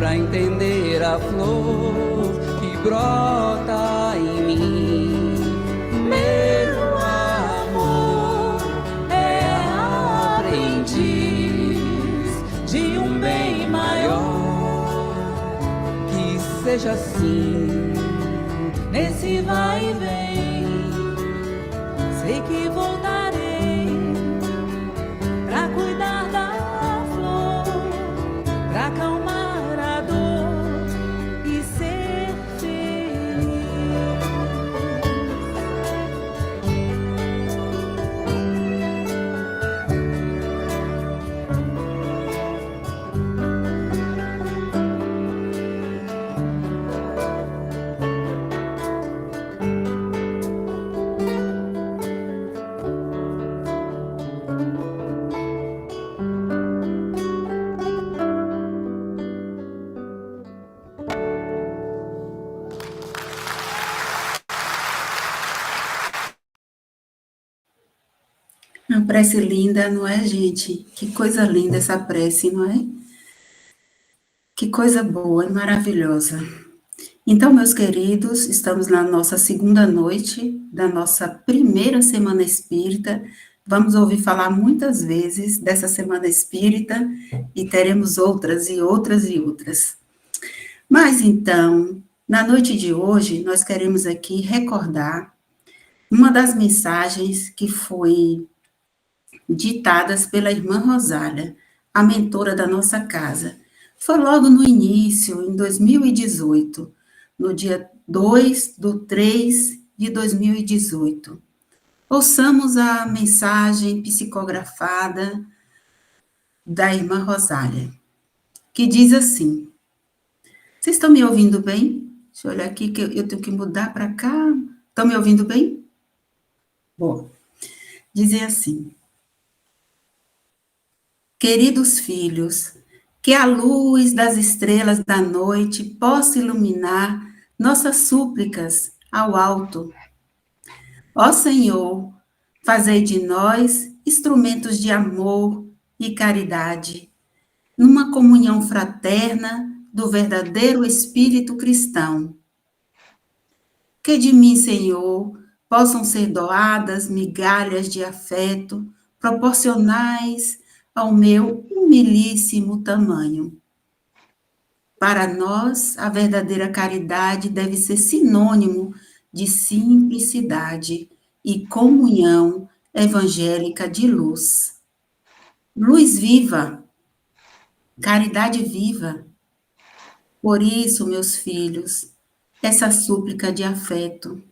pra entender a flor que brota em mim. Meu amor é aprendiz de um bem maior. Que seja assim, nesse vai e vem. Sei que voltarei pra cuidar da flor, pra acalmar a dor e ser feliz. Uma prece linda, não é, gente? Que coisa linda essa prece, não é? Que coisa boa e maravilhosa. Então, meus queridos, estamos na nossa segunda noite da nossa primeira Semana Espírita. Vamos ouvir falar muitas vezes dessa Semana Espírita e teremos outras e outras e outras. Mas então, na noite de hoje, nós queremos aqui recordar uma das mensagens que foi ditadas pela irmã Rosália, a mentora da nossa casa. Foi logo no início, em 2018, no dia 2/3/2018. Ouçamos a mensagem psicografada da irmã Rosália, que diz assim: vocês estão me ouvindo bem? Deixa eu olhar aqui, que eu tenho que mudar para cá. Estão me ouvindo bem? Bom, dizem assim: queridos filhos, que a luz das estrelas da noite possa iluminar nossas súplicas ao alto. Ó Senhor, fazei de nós instrumentos de amor e caridade, numa comunhão fraterna do verdadeiro espírito cristão. Que de mim, Senhor, possam ser doadas migalhas de afeto proporcionais ao meu humilíssimo tamanho. Para nós, a verdadeira caridade deve ser sinônimo de simplicidade e comunhão evangélica de luz. Luz viva, caridade viva. Por isso, meus filhos, essa súplica de afeto.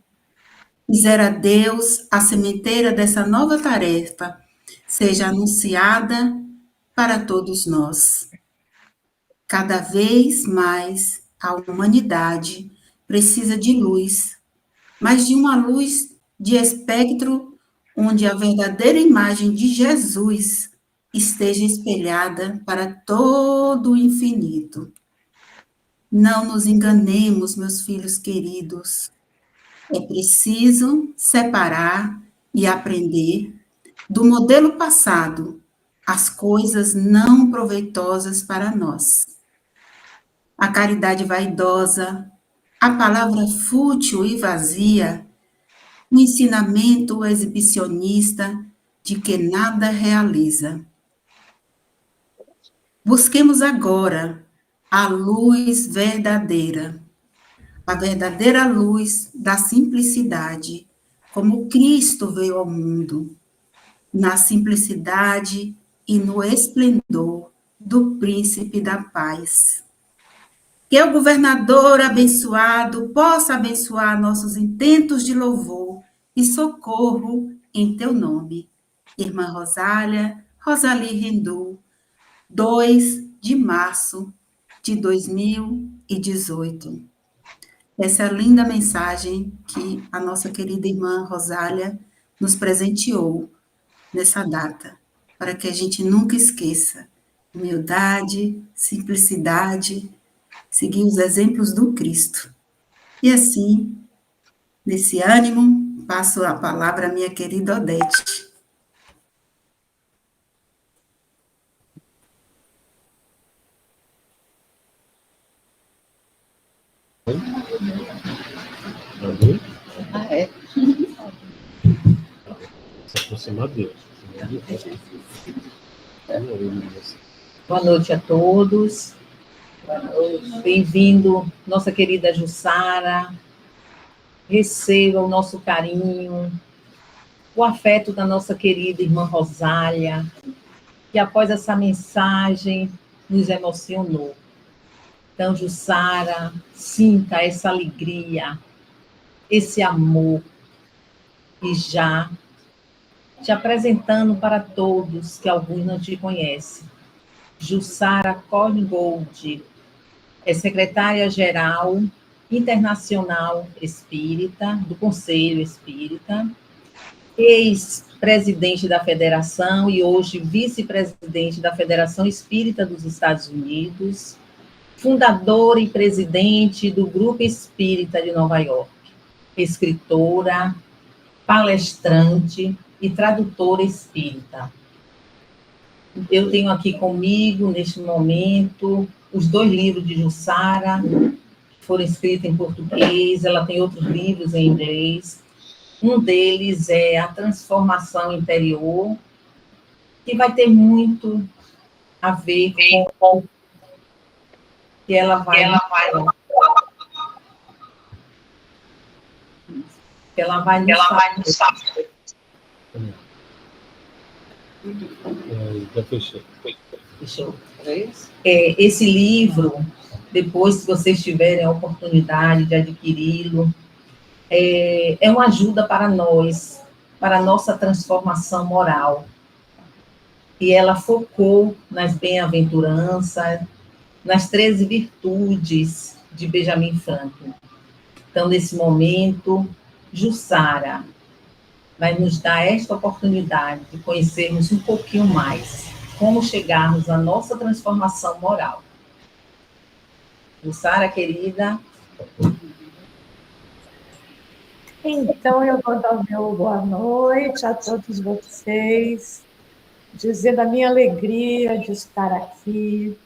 Quisera Deus a sementeira dessa nova tarefa seja anunciada para todos nós. Cada vez mais a humanidade precisa de luz, mas de uma luz de espectro onde a verdadeira imagem de Jesus esteja espelhada para todo o infinito. Não nos enganemos, meus filhos queridos. É preciso separar e aprender do modelo passado as coisas não proveitosas para nós. A caridade vaidosa, a palavra fútil e vazia, o ensinamento exibicionista de que nada realiza. Busquemos agora a luz verdadeira, a verdadeira luz da simplicidade, como Cristo veio ao mundo, na simplicidade e no esplendor do Príncipe da Paz. Que o governador abençoado possa abençoar nossos intentos de louvor e socorro em teu nome. Irmã Rosália, Rosalie Rendu, 2 de março de 2018. Essa é a linda mensagem que a nossa querida irmã Rosália nos presenteou nessa data, para que a gente nunca esqueça humildade, simplicidade, seguir os exemplos do Cristo. E assim, nesse ânimo, passo a palavra à minha querida Odete. Amém? É. Se aproximar dele. Boa noite a todos. Bem-vindo, nossa querida Jussara. Receba o nosso carinho, o afeto da nossa querida irmã Rosália, que após essa mensagem nos emocionou. Então, Jussara, sinta essa alegria, esse amor, e já te apresentando para todos que alguns não te conhecem. Jussara Korngold é secretária-geral internacional espírita, do Conselho Espírita, ex-presidente da Federação e hoje vice-presidente da Federação Espírita dos Estados Unidos, fundadora e presidente do Grupo Espírita de Nova York, escritora, palestrante e tradutora espírita. Eu tenho aqui comigo, neste momento, os 2 livros de Jussara, que foram escritos em português, ela tem outros livros em inglês. Um deles é A Transformação Interior, que vai ter muito a ver com o que ela vai nos fazer. Já fechei. Fechou. Esse livro, depois, se vocês tiverem a oportunidade de adquiri-lo, é uma ajuda para nós, para a nossa transformação moral. E ela focou nas bem-aventuranças, nas 13 virtudes de Benjamin Franklin. Então, nesse momento, Jussara vai nos dar esta oportunidade de conhecermos um pouquinho mais como chegarmos à nossa transformação moral. Jussara, querida. Então, eu vou dar o meu boa noite a todos vocês, dizer da minha alegria de estar aqui,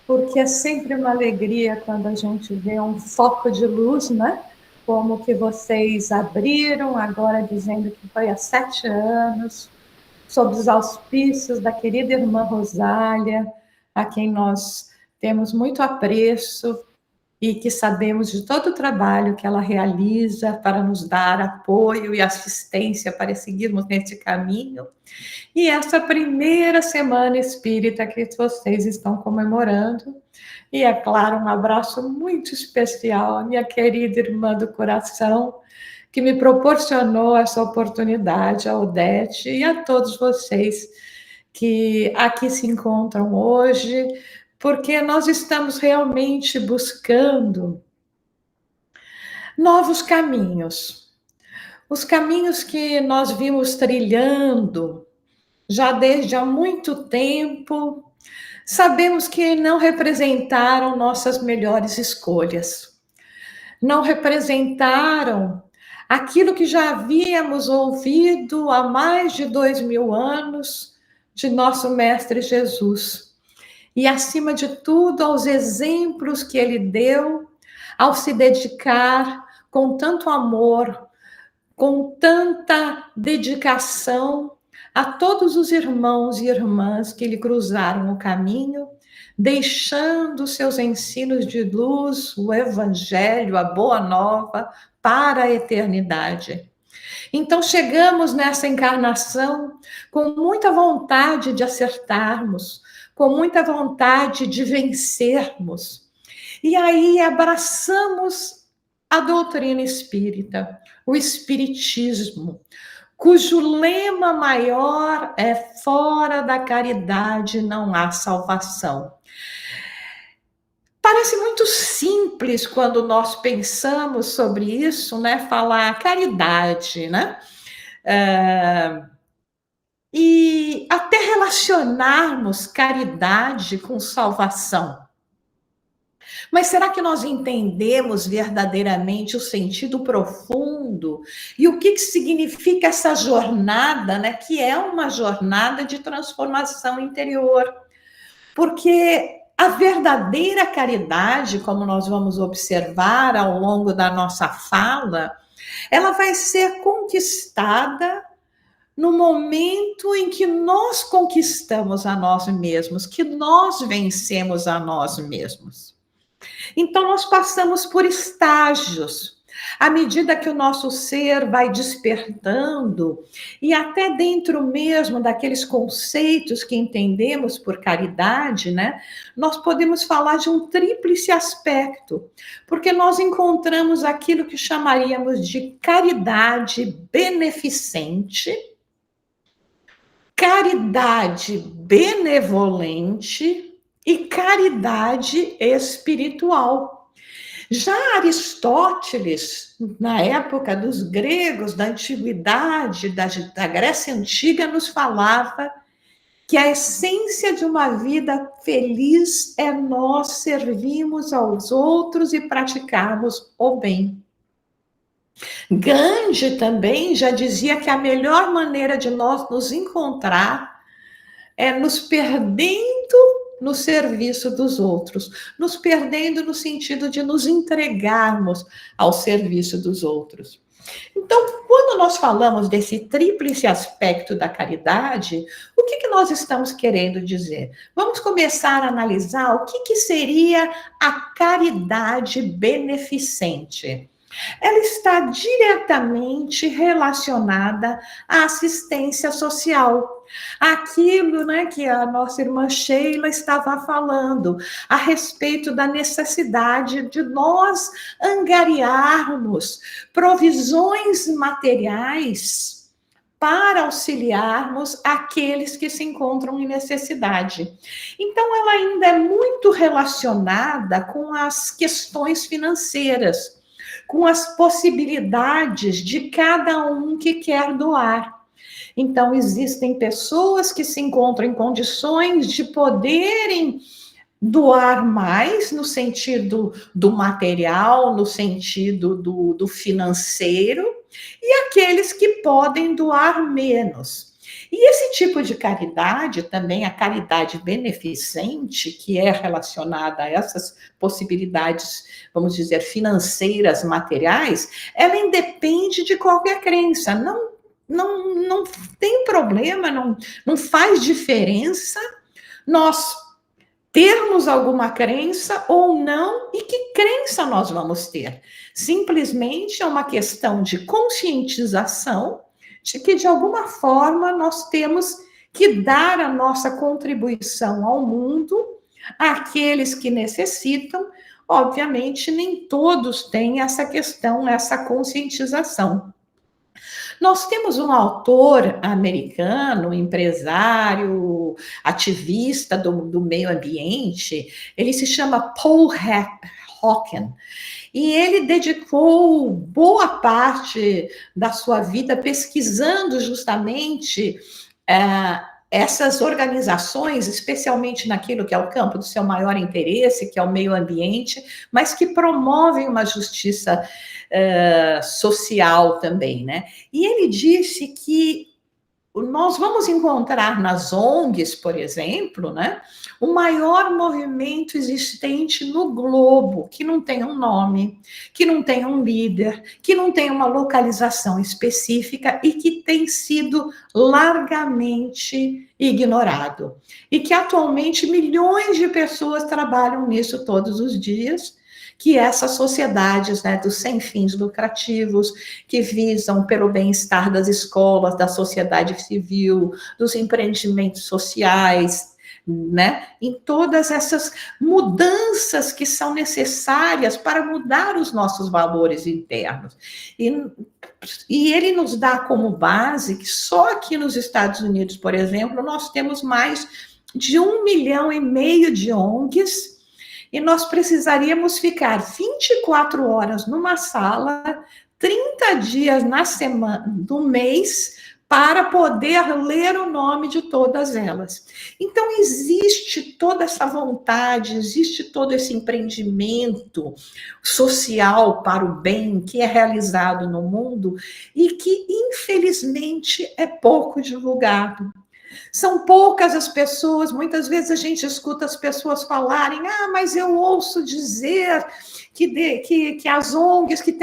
porque é sempre uma alegria quando a gente vê um foco de luz, né? Como que vocês abriram agora dizendo que foi há 7 anos, sob os auspícios da querida irmã Rosália, a quem nós temos muito apreço e que sabemos de todo o trabalho que ela realiza para nos dar apoio e assistência para seguirmos nesse caminho. E essa primeira semana espírita que vocês estão comemorando. E, é claro, um abraço muito especial à minha querida irmã do coração, que me proporcionou essa oportunidade, a Odete, e a todos vocês que aqui se encontram hoje, porque nós estamos realmente buscando novos caminhos. Os caminhos que nós vimos trilhando já desde há muito tempo, sabemos que não representaram nossas melhores escolhas. Não representaram aquilo que já havíamos ouvido há mais de 2000 anos de nosso Mestre Jesus. E, acima de tudo, aos exemplos que ele deu ao se dedicar com tanto amor, com tanta dedicação a todos os irmãos e irmãs que lhe cruzaram o caminho, deixando seus ensinos de luz, o Evangelho, a Boa Nova, para a eternidade. Então, chegamos nessa encarnação com muita vontade de acertarmos, com muita vontade de vencermos. E aí abraçamos a doutrina espírita, o espiritismo, cujo lema maior é: fora da caridade não há salvação. Parece muito simples quando nós pensamos sobre isso, né? Falar caridade, né? E até relacionarmos caridade com salvação. Mas será que nós entendemos verdadeiramente o sentido profundo e o que significa essa jornada, né? Que é uma jornada de transformação interior. Porque a verdadeira caridade, como nós vamos observar ao longo da nossa fala, ela vai ser conquistada no momento em que nós conquistamos a nós mesmos, que nós vencemos a nós mesmos. Então, nós passamos por estágios. À medida que o nosso ser vai despertando, e até dentro mesmo daqueles conceitos que entendemos por caridade, né, nós podemos falar de um tríplice aspecto, porque nós encontramos aquilo que chamaríamos de caridade beneficente, caridade benevolente e caridade espiritual. Já Aristóteles, na época dos gregos, da antiguidade, da Grécia Antiga, nos falava que a essência de uma vida feliz é nós servirmos aos outros e praticarmos o bem. Gandhi também já dizia que a melhor maneira de nós nos encontrar é nos perdendo no serviço dos outros, nos perdendo no sentido de nos entregarmos ao serviço dos outros. Então, quando nós falamos desse tríplice aspecto da caridade, o que nós estamos querendo dizer? Vamos começar a analisar o que seria a caridade beneficente. Ela está diretamente relacionada à assistência social. Aquilo, né, que a nossa irmã Sheila estava falando, a respeito da necessidade de nós angariarmos provisões materiais para auxiliarmos aqueles que se encontram em necessidade. Então, ela ainda é muito relacionada com as questões financeiras, com as possibilidades de cada um que quer doar. Então, existem pessoas que se encontram em condições de poderem doar mais no sentido do material, no sentido do financeiro, e aqueles que podem doar menos. E esse tipo de caridade, também a caridade beneficente, que é relacionada a essas possibilidades, vamos dizer, financeiras, materiais, ela independe de qualquer crença. Não tem problema, não faz diferença nós termos alguma crença ou não, e que crença nós vamos ter. Simplesmente é uma questão de conscientização de que, de alguma forma, nós temos que dar a nossa contribuição ao mundo, àqueles que necessitam. Obviamente, nem todos têm essa questão, essa conscientização. Nós temos um autor americano, empresário, ativista do meio ambiente, ele se chama Paul Hawken, e ele dedicou boa parte da sua vida pesquisando justamente essas organizações, especialmente naquilo que é o campo do seu maior interesse, que é o meio ambiente, mas que promovem uma justiça social também, né? E ele disse que nós vamos encontrar nas ONGs, por exemplo, né, o maior movimento existente no globo, que não tem um nome, que não tem um líder, que não tem uma localização específica e que tem sido largamente ignorado. E que atualmente milhões de pessoas trabalham nisso todos os dias, que essas sociedades, né, dos sem fins lucrativos, que visam pelo bem-estar das escolas, da sociedade civil, dos empreendimentos sociais, né, em todas essas mudanças que são necessárias para mudar os nossos valores internos. E ele nos dá como base que só aqui nos Estados Unidos, por exemplo, nós temos mais de 1,5 milhão de ONGs, e nós precisaríamos ficar 24 horas numa sala, 30 dias na semana, do mês, para poder ler o nome de todas elas. Então, existe toda essa vontade, existe todo esse empreendimento social para o bem que é realizado no mundo e que, infelizmente, é pouco divulgado. São poucas as pessoas, muitas vezes a gente escuta as pessoas falarem, mas eu ouço dizer que as ONGs que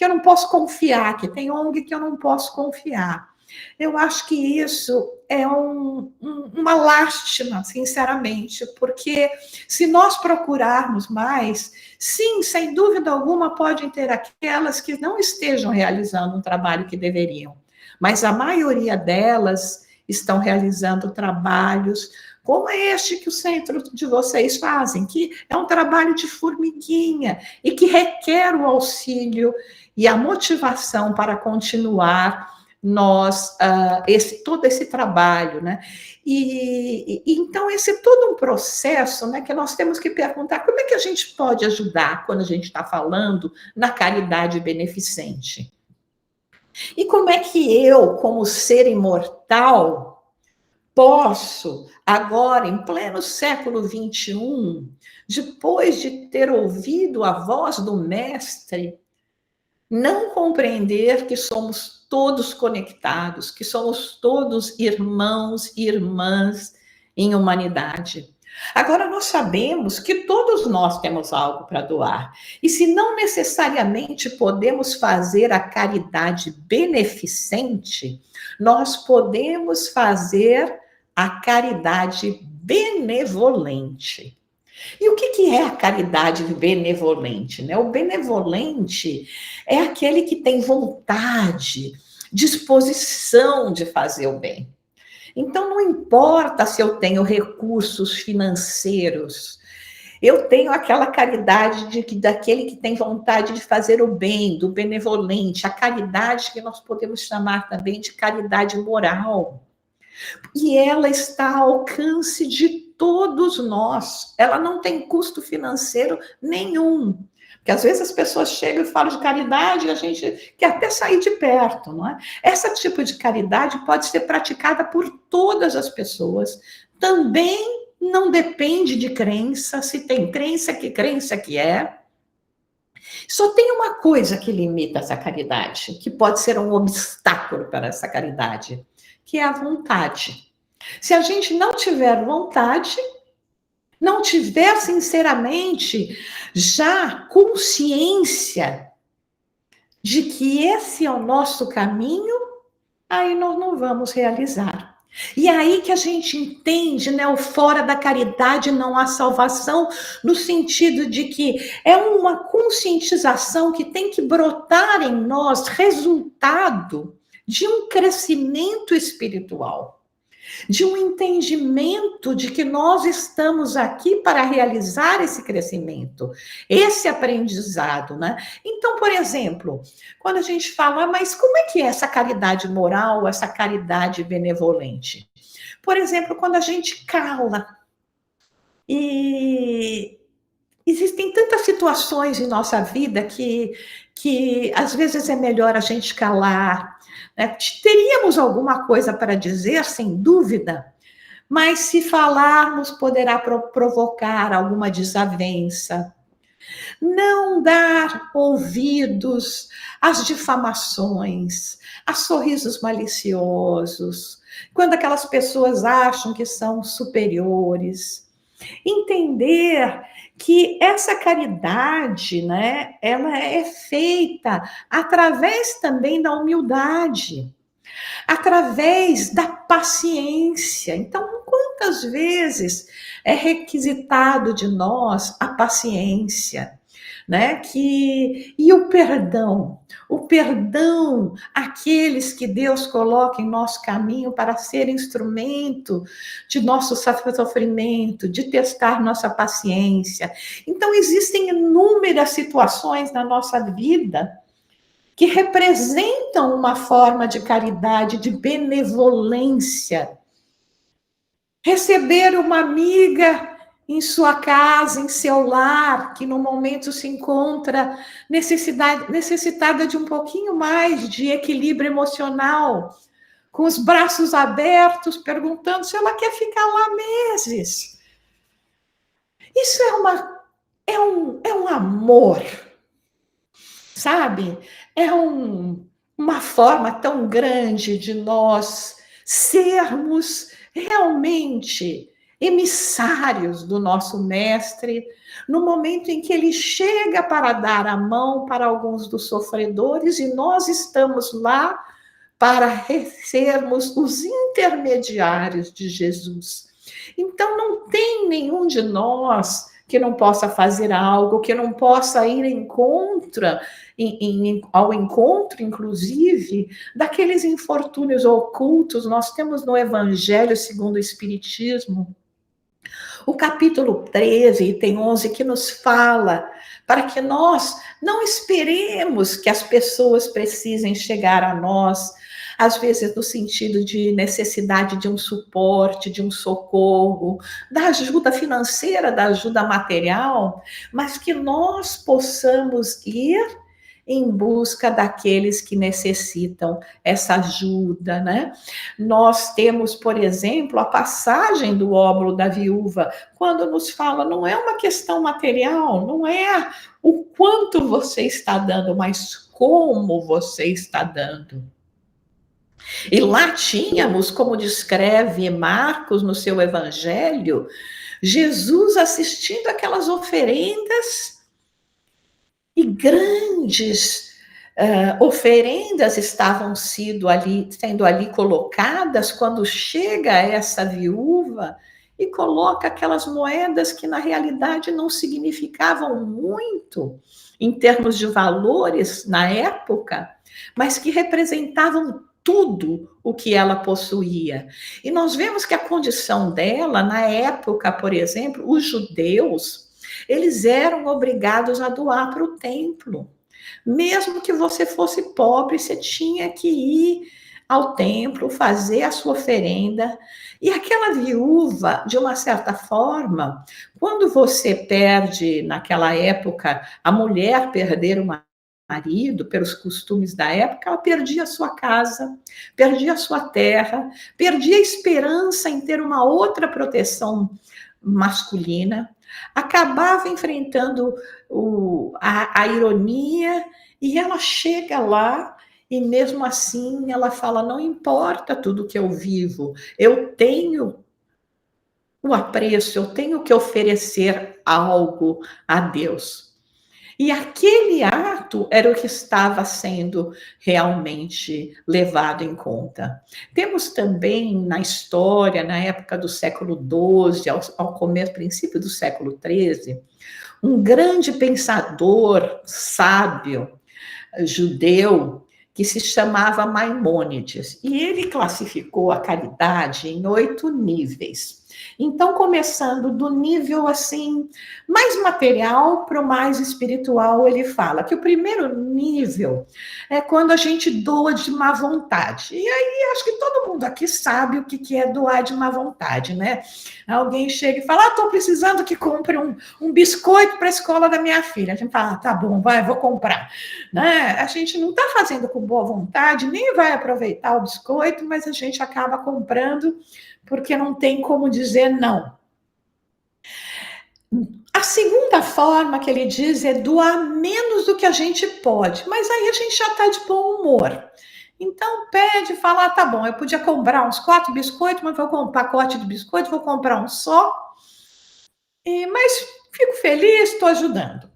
eu não posso confiar, que tem ONG que eu não posso confiar. Eu acho que isso é uma lástima, sinceramente, porque se nós procurarmos mais, sim, sem dúvida alguma, podem ter aquelas que não estejam realizando um trabalho que deveriam, mas a maioria delas estão realizando trabalhos como este que o centro de vocês fazem, que é um trabalho de formiguinha e que requer o auxílio e a motivação para continuar todo esse trabalho, né? E então esse é todo um processo, né, que nós temos que perguntar como é que a gente pode ajudar quando a gente está falando na caridade beneficente. E como é que eu, como ser imortal, posso, agora, em pleno século XXI, depois de ter ouvido a voz do Mestre, não compreender que somos todos conectados, que somos todos irmãos e irmãs em humanidade. Agora, nós sabemos que todos nós temos algo para doar. E se não necessariamente podemos fazer a caridade beneficente, nós podemos fazer a caridade benevolente. E o que é a caridade benevolente, né? O benevolente é aquele que tem vontade, disposição de fazer o bem. Então, não importa se eu tenho recursos financeiros, eu tenho aquela caridade daquele que tem vontade de fazer o bem, do benevolente, a caridade que nós podemos chamar também de caridade moral. E ela está ao alcance de todos nós. Ela não tem custo financeiro nenhum. Porque às vezes as pessoas chegam e falam de caridade e a gente quer até sair de perto, não é? Esse tipo de caridade pode ser praticada por todas as pessoas. Também não depende de crença, se tem crença que é. Só tem uma coisa que limita essa caridade, que pode ser um obstáculo para essa caridade, que é a vontade. Se a gente não tiver vontade, não tiver sinceramente já consciência de que esse é o nosso caminho, aí nós não vamos realizar. E aí que a gente entende, né, o fora da caridade não há salvação, no sentido de que é uma conscientização que tem que brotar em nós, resultado de um crescimento espiritual, de um entendimento de que nós estamos aqui para realizar esse crescimento, esse aprendizado, né? Então, por exemplo, quando a gente fala, mas como é que é essa caridade moral, essa caridade benevolente? Por exemplo, quando a gente cala, e existem tantas situações em nossa vida que às vezes é melhor a gente calar, né? Teríamos alguma coisa para dizer, sem dúvida, mas se falarmos poderá provocar alguma desavença. Não dar ouvidos às difamações, a sorrisos maliciosos, quando aquelas pessoas acham que são superiores. Entender que essa caridade, né, ela é feita através também da humildade, através da paciência. Então, quantas vezes é requisitado de nós a paciência, né? E o perdão àqueles que Deus coloca em nosso caminho para ser instrumento de nosso sofrimento, de testar nossa paciência. Então, existem inúmeras situações na nossa vida que representam uma forma de caridade, de benevolência. Receber uma amiga em sua casa, em seu lar, que no momento se encontra necessitada de um pouquinho mais de equilíbrio emocional, com os braços abertos, perguntando se ela quer ficar lá meses. Isso é um amor, sabe? É uma forma tão grande de nós sermos realmente emissários do nosso mestre, no momento em que ele chega para dar a mão para alguns dos sofredores, e nós estamos lá para sermos os intermediários de Jesus. Então, não tem nenhum de nós que não possa fazer algo, que não possa ir ao encontro, inclusive, daqueles infortúnios ocultos. Nós temos no Evangelho segundo o Espiritismo, o capítulo 13, item 11, que nos fala para que nós não esperemos que as pessoas precisem chegar a nós, às vezes no sentido de necessidade de um suporte, de um socorro, da ajuda financeira, da ajuda material, mas que nós possamos ir em busca daqueles que necessitam essa ajuda, né? Nós temos, por exemplo, a passagem do óbolo da viúva, quando nos fala, não é uma questão material, não é o quanto você está dando, mas como você está dando. E lá tínhamos, como descreve Marcos no seu evangelho, Jesus assistindo aquelas oferendas, e grandes oferendas estavam sendo ali colocadas quando chega essa viúva e coloca aquelas moedas que na realidade não significavam muito em termos de valores na época, mas que representavam tudo o que ela possuía. E nós vemos que a condição dela, na época, por exemplo, os judeus, eles eram obrigados a doar para o templo. Mesmo que você fosse pobre, você tinha que ir ao templo, fazer a sua oferenda. E aquela viúva, de uma certa forma, quando você perde, naquela época, a mulher perder o marido, pelos costumes da época, ela perdia a sua casa, perdia a sua terra, perdia a esperança em ter uma outra proteção masculina, acabava enfrentando a ironia, e ela chega lá, e mesmo assim ela fala, não importa tudo que eu vivo, eu tenho o apreço, eu tenho que oferecer algo a Deus. E aquele ato era o que estava sendo realmente levado em conta. Temos também na história, na época do século XII, ao começo, princípio do século XIII, um grande pensador sábio judeu que se chamava Maimônides. E ele classificou a caridade em 8 níveis. Então, começando do nível assim mais material para o mais espiritual, ele fala que o primeiro nível é quando a gente doa de má vontade. E aí acho que todo mundo aqui sabe o que é doar de má vontade, né? Alguém chega e fala, estou precisando que compre um biscoito para a escola da minha filha. A gente fala, tá bom, vou comprar. Né? A gente não está fazendo com boa vontade, nem vai aproveitar o biscoito, mas a gente acaba comprando porque não tem como dizer não. A segunda forma que ele diz é doar menos do que a gente pode, mas aí a gente já está de bom humor. Então pede, fala, tá bom, eu podia comprar uns 4 biscoitos, mas vou comprar um pacote de biscoito, vou comprar um só, mas fico feliz, estou ajudando.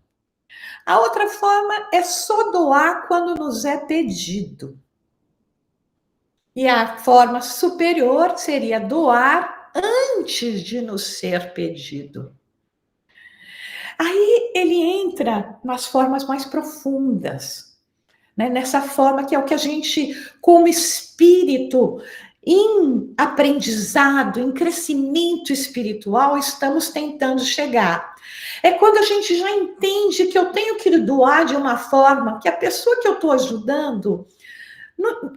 A outra forma é só doar quando nos é pedido. E a forma superior seria doar antes de nos ser pedido. Aí ele entra nas formas mais profundas, né? Nessa forma que é o que a gente, como espírito, em aprendizado, em crescimento espiritual, estamos tentando chegar. É quando a gente já entende que eu tenho que doar de uma forma que a pessoa que eu estou ajudando,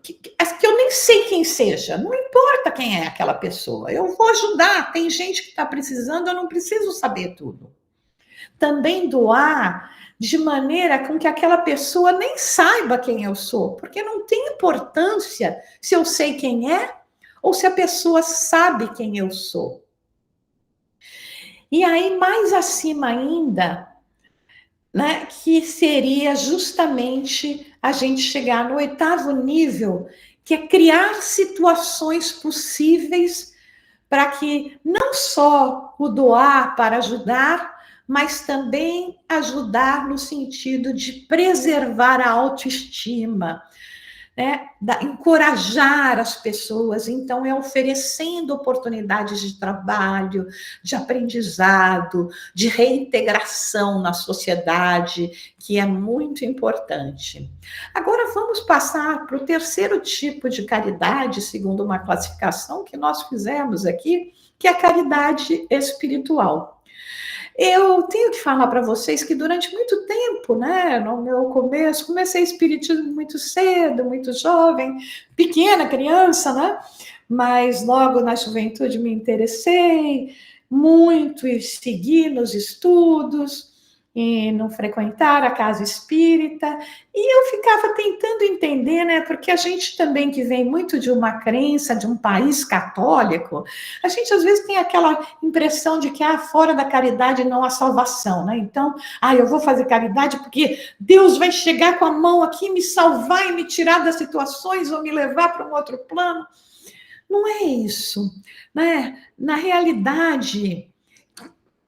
que eu nem sei quem seja, não importa quem é aquela pessoa, eu vou ajudar, tem gente que está precisando, eu não preciso saber tudo. Também doar de maneira com que aquela pessoa nem saiba quem eu sou, porque não tem importância se eu sei quem é ou se a pessoa sabe quem eu sou. E aí, mais acima ainda, né, que seria justamente a gente chegar no 8º nível, que é criar situações possíveis para que não só o doar para ajudar, mas também ajudar no sentido de preservar a autoestima, né? Encorajar as pessoas. Então, é oferecendo oportunidades de trabalho, de aprendizado, de reintegração na sociedade, que é muito importante. Agora, vamos passar para o terceiro tipo de caridade, segundo uma classificação que nós fizemos aqui, que é a caridade espiritual. Eu tenho que falar para vocês que durante muito tempo, né, no meu começo, comecei espiritismo muito cedo, muito jovem, pequena criança, né? Mas logo na juventude me interessei muito e segui nos estudos e não frequentar a casa espírita. E eu ficava tentando entender, né? Porque a gente também que vem muito de uma crença, de um país católico, a gente às vezes tem aquela impressão de que fora da caridade não há salvação, né? Então, eu vou fazer caridade porque Deus vai chegar com a mão aqui, me salvar e me tirar das situações ou me levar para um outro plano. Não é isso, né? Na realidade,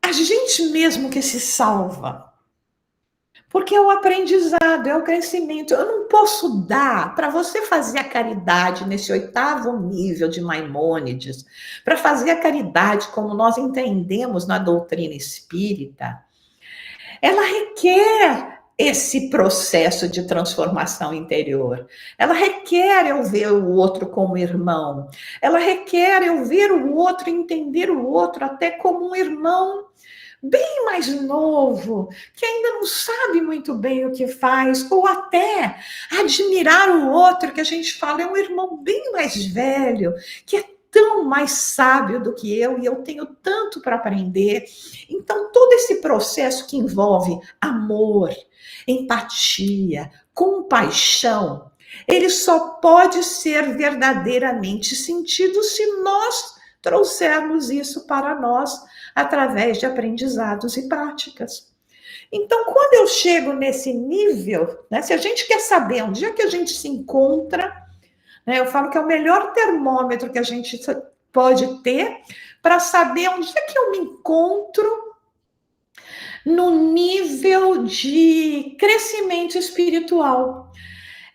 a gente mesmo que se salva. Porque é o aprendizado, é o crescimento. Eu não posso dar para você fazer a caridade nesse 8º nível de Maimônides, para fazer a caridade como nós entendemos na doutrina espírita. Ela requer esse processo de transformação interior. Ela requer eu ver o outro como irmão. Ela requer eu ver o outro, entender o outro até como um irmão bem mais novo, que ainda não sabe muito bem o que faz, ou até admirar o outro, que a gente fala, é um irmão bem mais velho, que é tão mais sábio do que eu, e eu tenho tanto para aprender. Então, todo esse processo que envolve amor, empatia, compaixão, ele só pode ser verdadeiramente sentido se nós trouxermos isso para nós através de aprendizados e práticas. Então, quando eu chego nesse nível, né, se a gente quer saber onde é que a gente se encontra, né, eu falo que é o melhor termômetro que a gente pode ter para saber onde é que eu me encontro no nível de crescimento espiritual.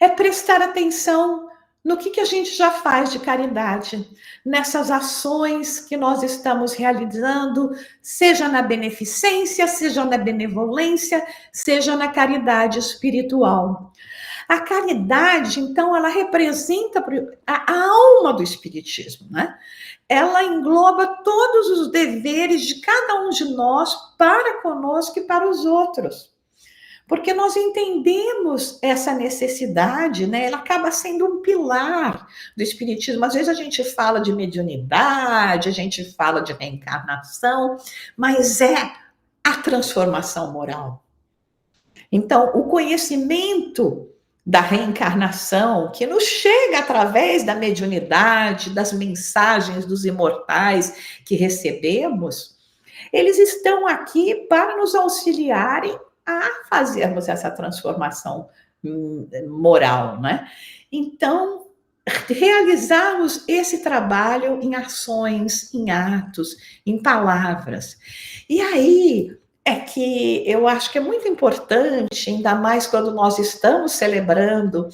É prestar atenção no que a gente já faz de caridade, nessas ações que nós estamos realizando, seja na beneficência, seja na benevolência, seja na caridade espiritual. A caridade, então, ela representa a alma do espiritismo, né? Ela engloba todos os deveres de cada um de nós para conosco e para os outros. Porque nós entendemos essa necessidade, né? Ela acaba sendo um pilar do espiritismo. Às vezes a gente fala de mediunidade, a gente fala de reencarnação, mas é a transformação moral. Então, o conhecimento da reencarnação, que nos chega através da mediunidade, das mensagens dos imortais que recebemos, eles estão aqui para nos auxiliarem a fazermos essa transformação moral, né? Então, realizarmos esse trabalho em ações, em atos, em palavras. E aí é que eu acho que é muito importante, ainda mais quando nós estamos celebrando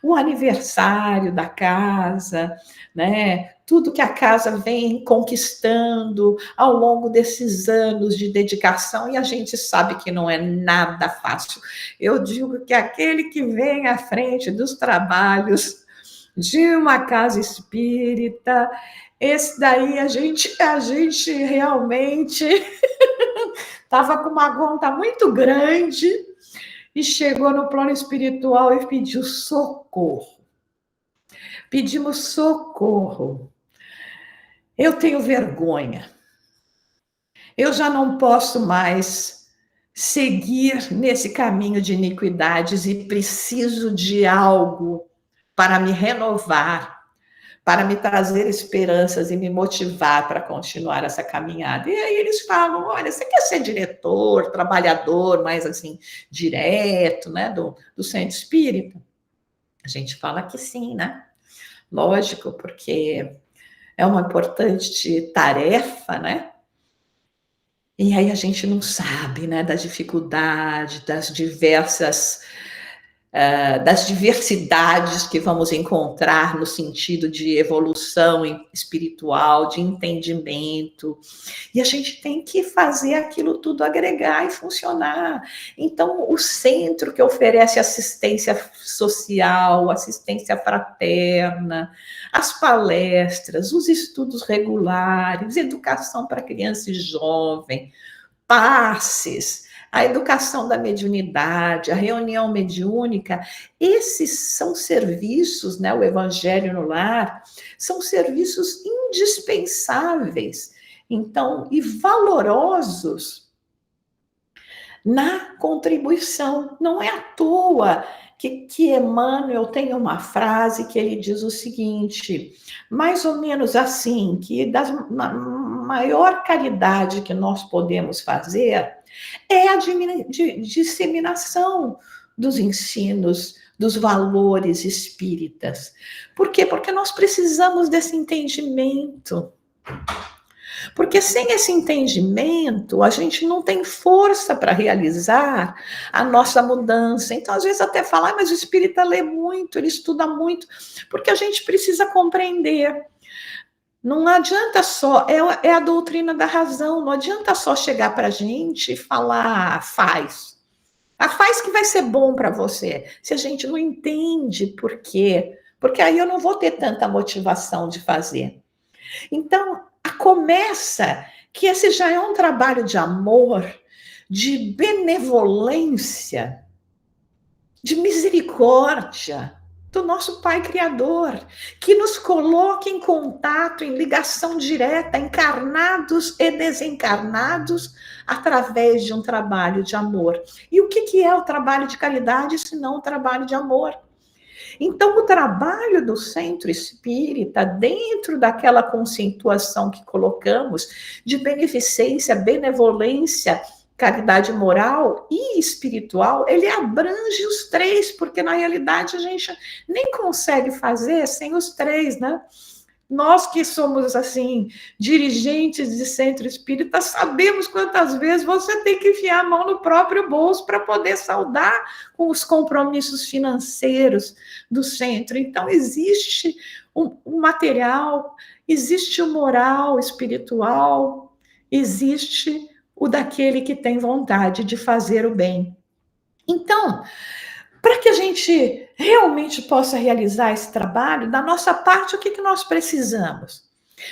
o aniversário da casa, né? Tudo que a casa vem conquistando ao longo desses anos de dedicação, e a gente sabe que não é nada fácil. Eu digo que aquele que vem à frente dos trabalhos de uma casa espírita, esse daí a gente realmente estava com uma conta muito grande e chegou no plano espiritual e pediu socorro. Pedimos socorro. Eu tenho vergonha. Eu já não posso mais seguir nesse caminho de iniquidades e preciso de algo para me renovar, para me trazer esperanças e me motivar para continuar essa caminhada. E aí eles falam, olha, você quer ser diretor, trabalhador, mais assim, direto, né, do centro espírita? A gente fala que sim, né? Lógico, porque é uma importante tarefa, né? E aí a gente não sabe, né, da dificuldade, das diversidades que vamos encontrar no sentido de evolução espiritual, de entendimento, e a gente tem que fazer aquilo tudo agregar e funcionar. Então, o centro que oferece assistência social, assistência fraterna, as palestras, os estudos regulares, educação para criança e jovem, passes, a educação da mediunidade, a reunião mediúnica, esses são serviços, né, o Evangelho no Lar, são serviços indispensáveis, então, e valorosos na contribuição. Não é à toa que Emmanuel tem uma frase que ele diz o seguinte, mais ou menos assim, que da maior caridade que nós podemos fazer é a disseminação dos ensinos, dos valores espíritas. Por quê? Porque nós precisamos desse entendimento. Porque sem esse entendimento, a gente não tem força para realizar a nossa mudança. Então, às vezes até falar, mas o espírita lê muito, ele estuda muito, porque a gente precisa compreender. Não adianta só, é a doutrina da razão, não adianta só chegar para a gente e falar, faz. Faz que vai ser bom para você. Se a gente não entende por quê, porque aí eu não vou ter tanta motivação de fazer. Então, começa que esse já é um trabalho de amor, de benevolência, de misericórdia do nosso Pai Criador, que nos coloca em contato, em ligação direta, encarnados e desencarnados, através de um trabalho de amor. E o que é o trabalho de caridade, se não o trabalho de amor? Então, o trabalho do centro espírita, dentro daquela conceituação que colocamos de beneficência, benevolência, caridade moral e espiritual, ele abrange os três, porque na realidade a gente nem consegue fazer sem os três, né? Nós que somos, assim, dirigentes de centro espírita, sabemos quantas vezes você tem que enfiar a mão no próprio bolso para poder saldar com os compromissos financeiros do centro. Então, existe um material, existe o moral espiritual, existe o daquele que tem vontade de fazer o bem. Então, para que a gente realmente possa realizar esse trabalho, da nossa parte, o que nós precisamos?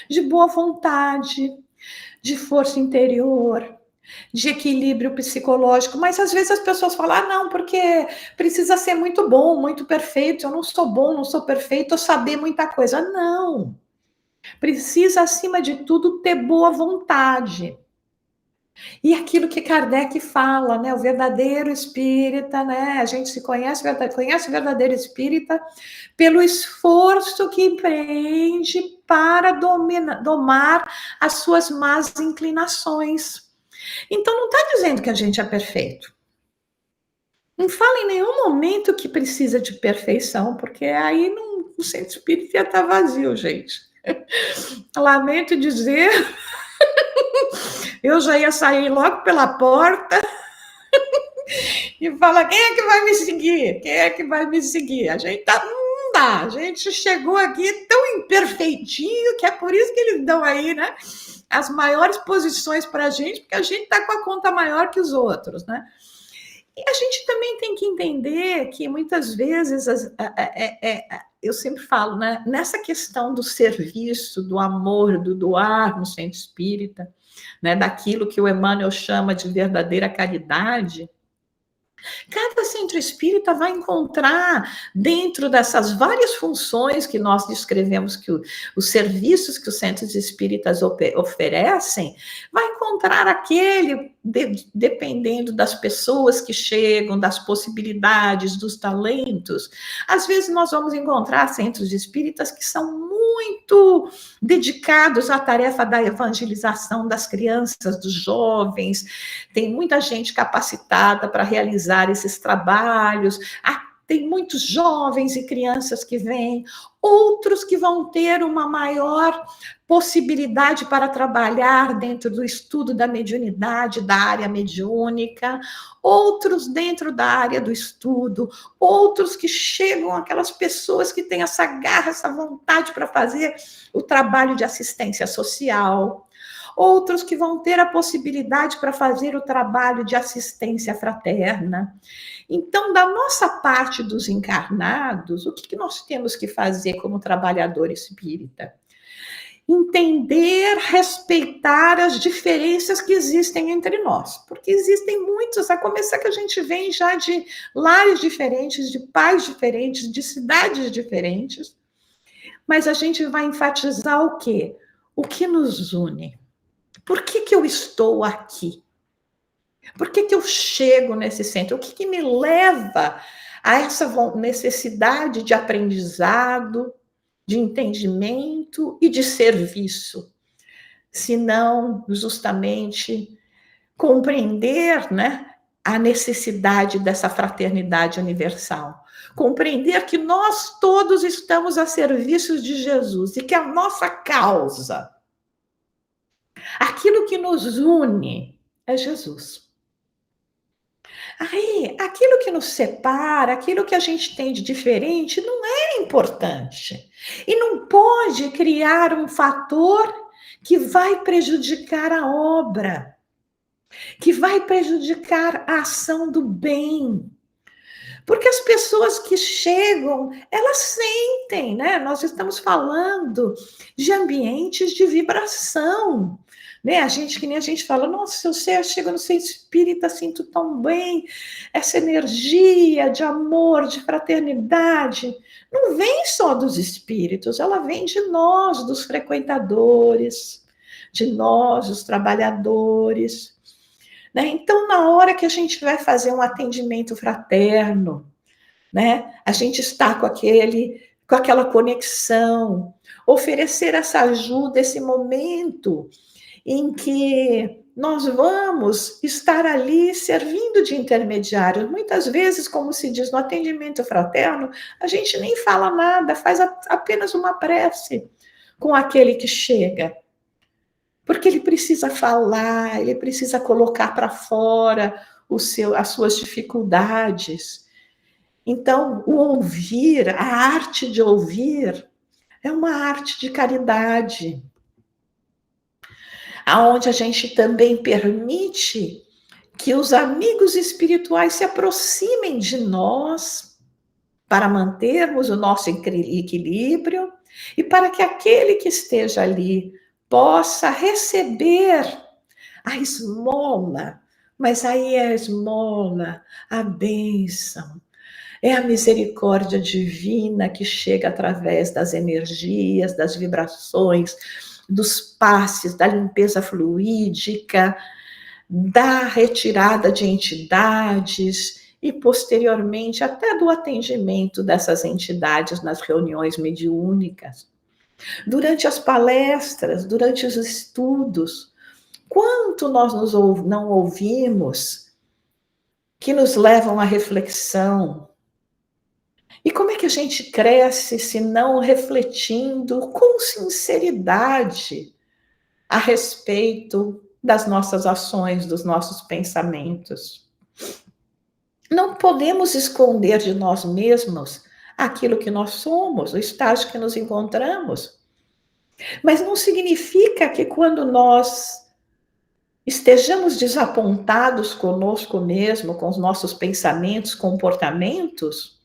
De boa vontade, de força interior, de equilíbrio psicológico, mas às vezes as pessoas falam, não, porque precisa ser muito bom, muito perfeito, eu não sou bom, não sou perfeito, eu saber muita coisa. Não, precisa, acima de tudo, ter boa vontade. E aquilo que Kardec fala, né, o verdadeiro espírita, né, a gente conhece o verdadeiro espírita pelo esforço que empreende para domar as suas más inclinações. Então, não está dizendo que a gente é perfeito. Não fala em nenhum momento que precisa de perfeição, porque aí o centro espírita ia estar vazio, gente. Lamento dizer... Eu já ia sair logo pela porta e falar, quem é que vai me seguir? Quem é que vai me seguir? A gente não dá, a gente chegou aqui tão imperfeitinho que é por isso que eles dão aí, né, as maiores posições para a gente, porque a gente está com a conta maior que os outros, né? E a gente também tem que entender que muitas vezes, eu sempre falo, né, nessa questão do serviço, do amor, do doar no centro espírita, né, daquilo que o Emmanuel chama de verdadeira caridade, cada centro espírita vai encontrar, dentro dessas várias funções que nós descrevemos, que os serviços que os centros espíritas oferecem, vai encontrar aquele, dependendo das pessoas que chegam, das possibilidades, dos talentos. Às vezes nós vamos encontrar centros espíritas que são muito dedicados à tarefa da evangelização das crianças, dos jovens, tem muita gente capacitada para realizar esses trabalhos, tem muitos jovens e crianças que vêm, outros que vão ter uma maior possibilidade para trabalhar dentro do estudo da mediunidade, da área mediúnica, outros dentro da área do estudo, outros que chegam, aquelas pessoas que têm essa garra, essa vontade para fazer o trabalho de assistência social, outros que vão ter a possibilidade para fazer o trabalho de assistência fraterna. Então, da nossa parte dos encarnados, o que nós temos que fazer como trabalhador espírita? Entender, respeitar as diferenças que existem entre nós, porque existem muitos, a começar que a gente vem já de lares diferentes, de pais diferentes, de cidades diferentes, mas a gente vai enfatizar o quê? O que nos une. Por que eu estou aqui? Por que eu chego nesse centro? O que me leva a essa necessidade de aprendizado, de entendimento e de serviço? Se não, justamente, compreender, né, a necessidade dessa fraternidade universal. Compreender que nós todos estamos a serviço de Jesus e que a nossa causa, aquilo que nos une, é Jesus. Aí, aquilo que nos separa, aquilo que a gente tem de diferente, não é importante. E não pode criar um fator que vai prejudicar a obra, que vai prejudicar a ação do bem. Porque as pessoas que chegam, elas sentem, né? Nós estamos falando de ambientes de vibração, né? A gente, que nem a gente fala, nossa, eu chego no centro espírita, sinto tão bem, essa energia de amor, de fraternidade, não vem só dos espíritos, ela vem de nós, dos frequentadores, de nós, os trabalhadores, né? Então, na hora que a gente vai fazer um atendimento fraterno, né? A gente está com aquela conexão, oferecer essa ajuda, esse momento em que nós vamos estar ali servindo de intermediário. Muitas vezes, como se diz no atendimento fraterno, a gente nem fala nada, faz apenas uma prece com aquele que chega. Porque ele precisa falar, ele precisa colocar para fora as suas dificuldades. Então, o ouvir, a arte de ouvir, é uma arte de caridade, aonde a gente também permite que os amigos espirituais se aproximem de nós para mantermos o nosso equilíbrio e para que aquele que esteja ali possa receber a esmola, mas aí é a esmola, a bênção, é a misericórdia divina que chega através das energias, das vibrações, dos passes, da limpeza fluídica, da retirada de entidades e, posteriormente, até do atendimento dessas entidades nas reuniões mediúnicas. Durante as palestras, durante os estudos, quanto nós não ouvimos que nos levam à reflexão? E como é que a gente cresce se não refletindo com sinceridade a respeito das nossas ações, dos nossos pensamentos? Não podemos esconder de nós mesmos aquilo que nós somos, o estágio que nos encontramos. Mas não significa que quando nós estejamos desapontados conosco mesmo, com os nossos pensamentos, comportamentos,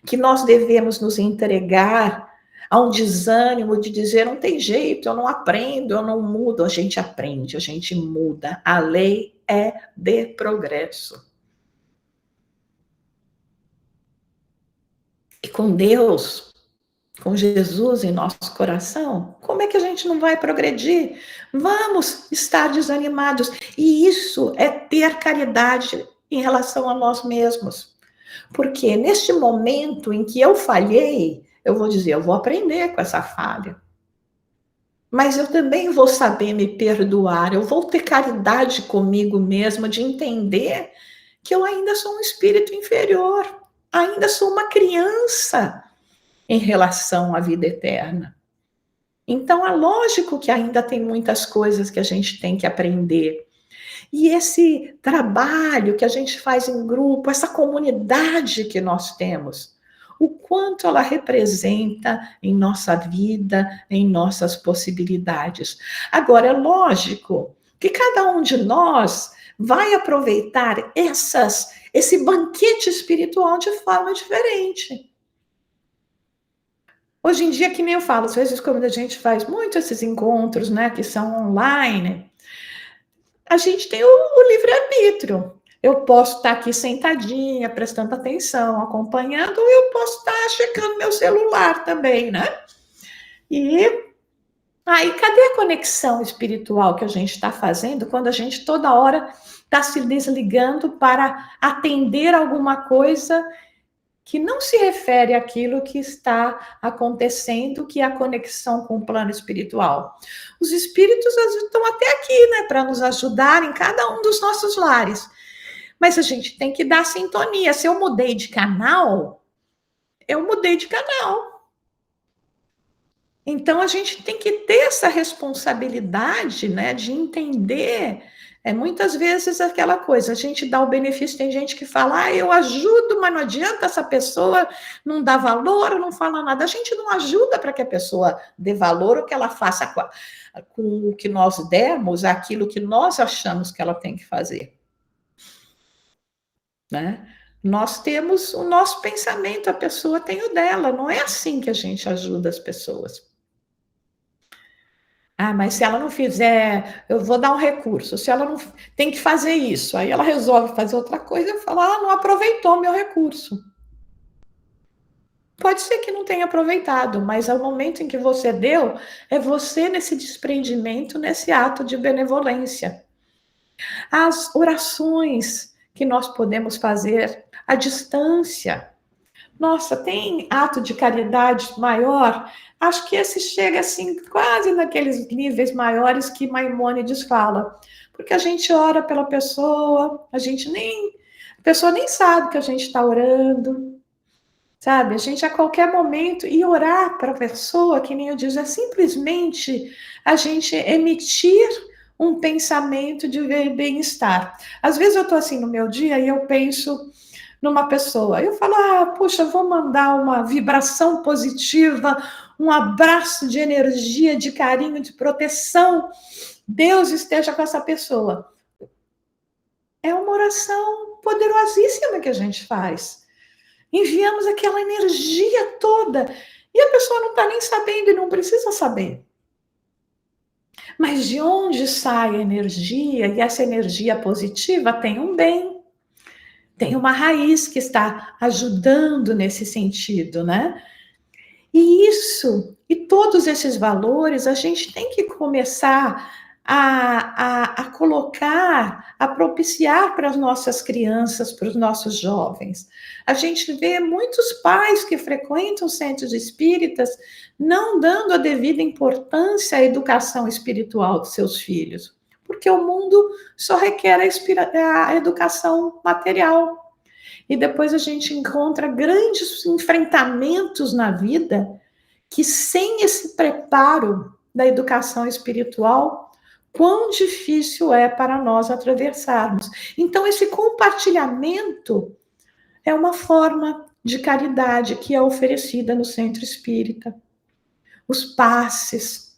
que nós devemos nos entregar a um desânimo de dizer, não tem jeito, eu não aprendo, eu não mudo. A gente aprende, a gente muda. A lei é de progresso. E com Deus, com Jesus em nosso coração, como é que a gente não vai progredir? Vamos estar desanimados. E isso é ter caridade em relação a nós mesmos. Porque neste momento em que eu falhei, eu vou dizer, eu vou aprender com essa falha. Mas eu também vou saber me perdoar, eu vou ter caridade comigo mesma de entender que eu ainda sou um espírito inferior. ainda sou uma criança em relação à vida eterna. Então, é lógico que ainda tem muitas coisas que a gente tem que aprender. E esse trabalho que a gente faz em grupo, essa comunidade que nós temos, o quanto ela representa em nossa vida, em nossas possibilidades. Agora, é lógico que cada um de nós vai aproveitar esse banquete espiritual de forma diferente. Hoje em dia, que nem eu falo, às vezes quando a gente faz muito esses encontros, né, que são online, a gente tem o livre-arbítrio. Eu posso estar aqui sentadinha, prestando atenção, acompanhando, ou eu posso estar checando meu celular também, né? E aí, cadê a conexão espiritual que a gente está fazendo quando a gente toda hora está se desligando para atender alguma coisa que não se refere àquilo que está acontecendo, que é a conexão com o plano espiritual? Os espíritos estão até aqui, né, para nos ajudar em cada um dos nossos lares. Mas a gente tem que dar sintonia. Se eu mudei de canal, eu mudei de canal. Então, a gente tem que ter essa responsabilidade, né, de entender. Muitas vezes aquela coisa, a gente dá o benefício, tem gente que fala, eu ajudo, mas não adianta, essa pessoa não dá valor, não fala nada. A gente não ajuda para que a pessoa dê valor ou que ela faça com o que nós demos, aquilo que nós achamos que ela tem que fazer. Né? Nós temos o nosso pensamento, a pessoa tem o dela, não é assim que a gente ajuda as pessoas. Mas se ela não fizer, eu vou dar um recurso. Se ela não tem que fazer isso, aí ela resolve fazer outra coisa, eu falo, não aproveitou meu recurso. Pode ser que não tenha aproveitado, mas ao momento em que você deu, é você nesse desprendimento, nesse ato de benevolência. As orações que nós podemos fazer à distância. Nossa, tem ato de caridade maior? Acho que esse chega assim, quase naqueles níveis maiores que Maimônides fala. Porque a gente ora pela pessoa, a pessoa nem sabe que a gente está orando, sabe? A gente a qualquer momento, e orar para a pessoa, que nem eu digo, é simplesmente a gente emitir um pensamento de bem-estar. Às vezes eu estou assim no meu dia e eu penso numa pessoa, eu falo, puxa, vou mandar uma vibração positiva, um abraço de energia, de carinho, de proteção, Deus esteja com essa pessoa. É uma oração poderosíssima que a gente faz. Enviamos aquela energia toda, e a pessoa não está nem sabendo e não precisa saber. Mas de onde sai a energia, e essa energia positiva tem um bem, tem uma raiz que está ajudando nesse sentido, né? E isso, e todos esses valores, a gente tem que começar a colocar, a propiciar para as nossas crianças, para os nossos jovens. A gente vê muitos pais que frequentam centros espíritas não dando a devida importância à educação espiritual dos seus filhos, porque o mundo só requer a educação material. E depois a gente encontra grandes enfrentamentos na vida que, sem esse preparo da educação espiritual, quão difícil é para nós atravessarmos. Então, esse compartilhamento é uma forma de caridade que é oferecida no centro espírita. Os passes.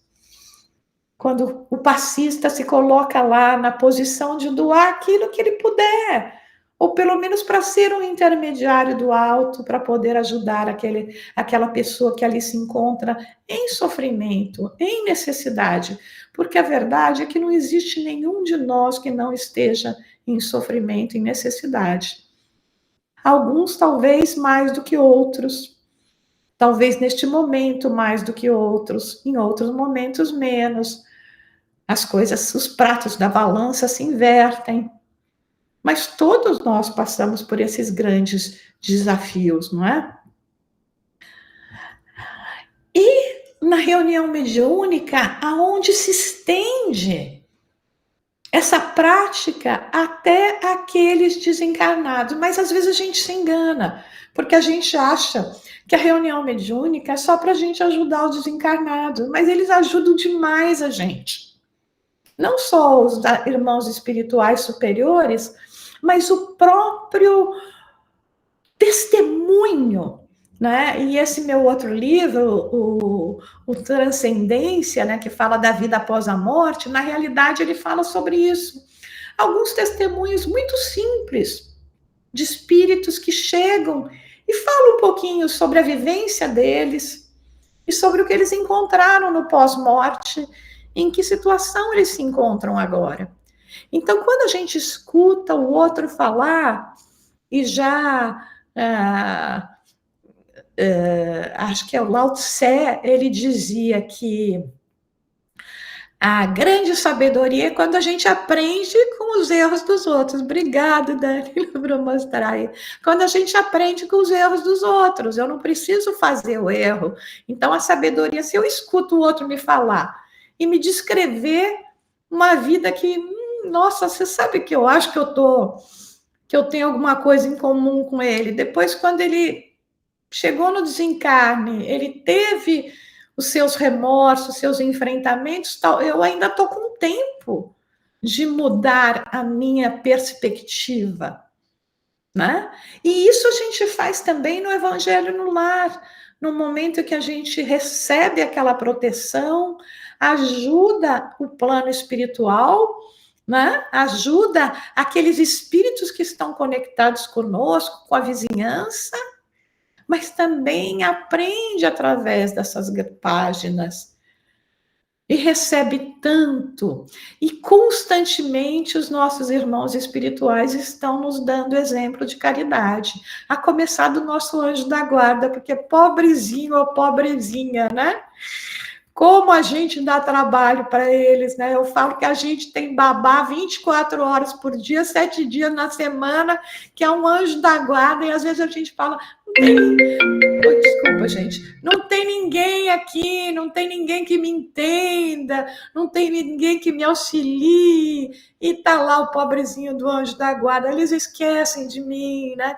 Quando o passista se coloca lá na posição de doar aquilo que ele puder, ou pelo menos para ser um intermediário do alto, para poder ajudar aquela pessoa que ali se encontra em sofrimento, em necessidade, porque a verdade é que não existe nenhum de nós que não esteja em sofrimento, em necessidade. Alguns talvez mais do que outros, talvez neste momento mais do que outros, em outros momentos menos. As coisas, os pratos da balança se invertem. Mas todos nós passamos por esses grandes desafios, não é? E na reunião mediúnica, aonde se estende essa prática até aqueles desencarnados, mas às vezes a gente se engana, porque a gente acha que a reunião mediúnica é só para a gente ajudar os desencarnados, mas eles ajudam demais a gente. Não só os irmãos espirituais superiores, mas o próprio testemunho, né? E esse meu outro livro, o Transcendência, né, que fala da vida após a morte, na realidade ele fala sobre isso. Alguns testemunhos muito simples de espíritos que chegam e falam um pouquinho sobre a vivência deles e sobre o que eles encontraram no pós-morte, em que situação eles se encontram agora. Então, quando a gente escuta o outro falar e já... acho que é o Lao Tse, ele dizia que a grande sabedoria é quando a gente aprende com os erros dos outros. Obrigada, Danilo, por mostrar aí. Quando a gente aprende com os erros dos outros, eu não preciso fazer o erro. Então, a sabedoria, se eu escuto o outro me falar e me descrever uma vida que, nossa, você sabe que eu acho que eu tenho alguma coisa em comum com ele. Depois, quando ele chegou no desencarne, ele teve os seus remorsos, seus enfrentamentos, tal, eu ainda estou com tempo de mudar a minha perspectiva, né? E isso a gente faz também no Evangelho no Lar, no momento que a gente recebe aquela proteção, ajuda o plano espiritual, né? Ajuda aqueles espíritos que estão conectados conosco, com a vizinhança, mas também aprende através dessas páginas e recebe tanto. E constantemente os nossos irmãos espirituais estão nos dando exemplo de caridade, a começar do nosso anjo da guarda, porque pobrezinho ou pobrezinha, né? Como a gente dá trabalho para eles, né? Eu falo que a gente tem babá 24 horas por dia, 7 dias na semana, que é um anjo da guarda, e às vezes a gente fala, não tem... Desculpa, gente, não tem ninguém aqui, não tem ninguém que me entenda, não tem ninguém que me auxilie, e tá lá o pobrezinho do anjo da guarda, eles esquecem de mim, né?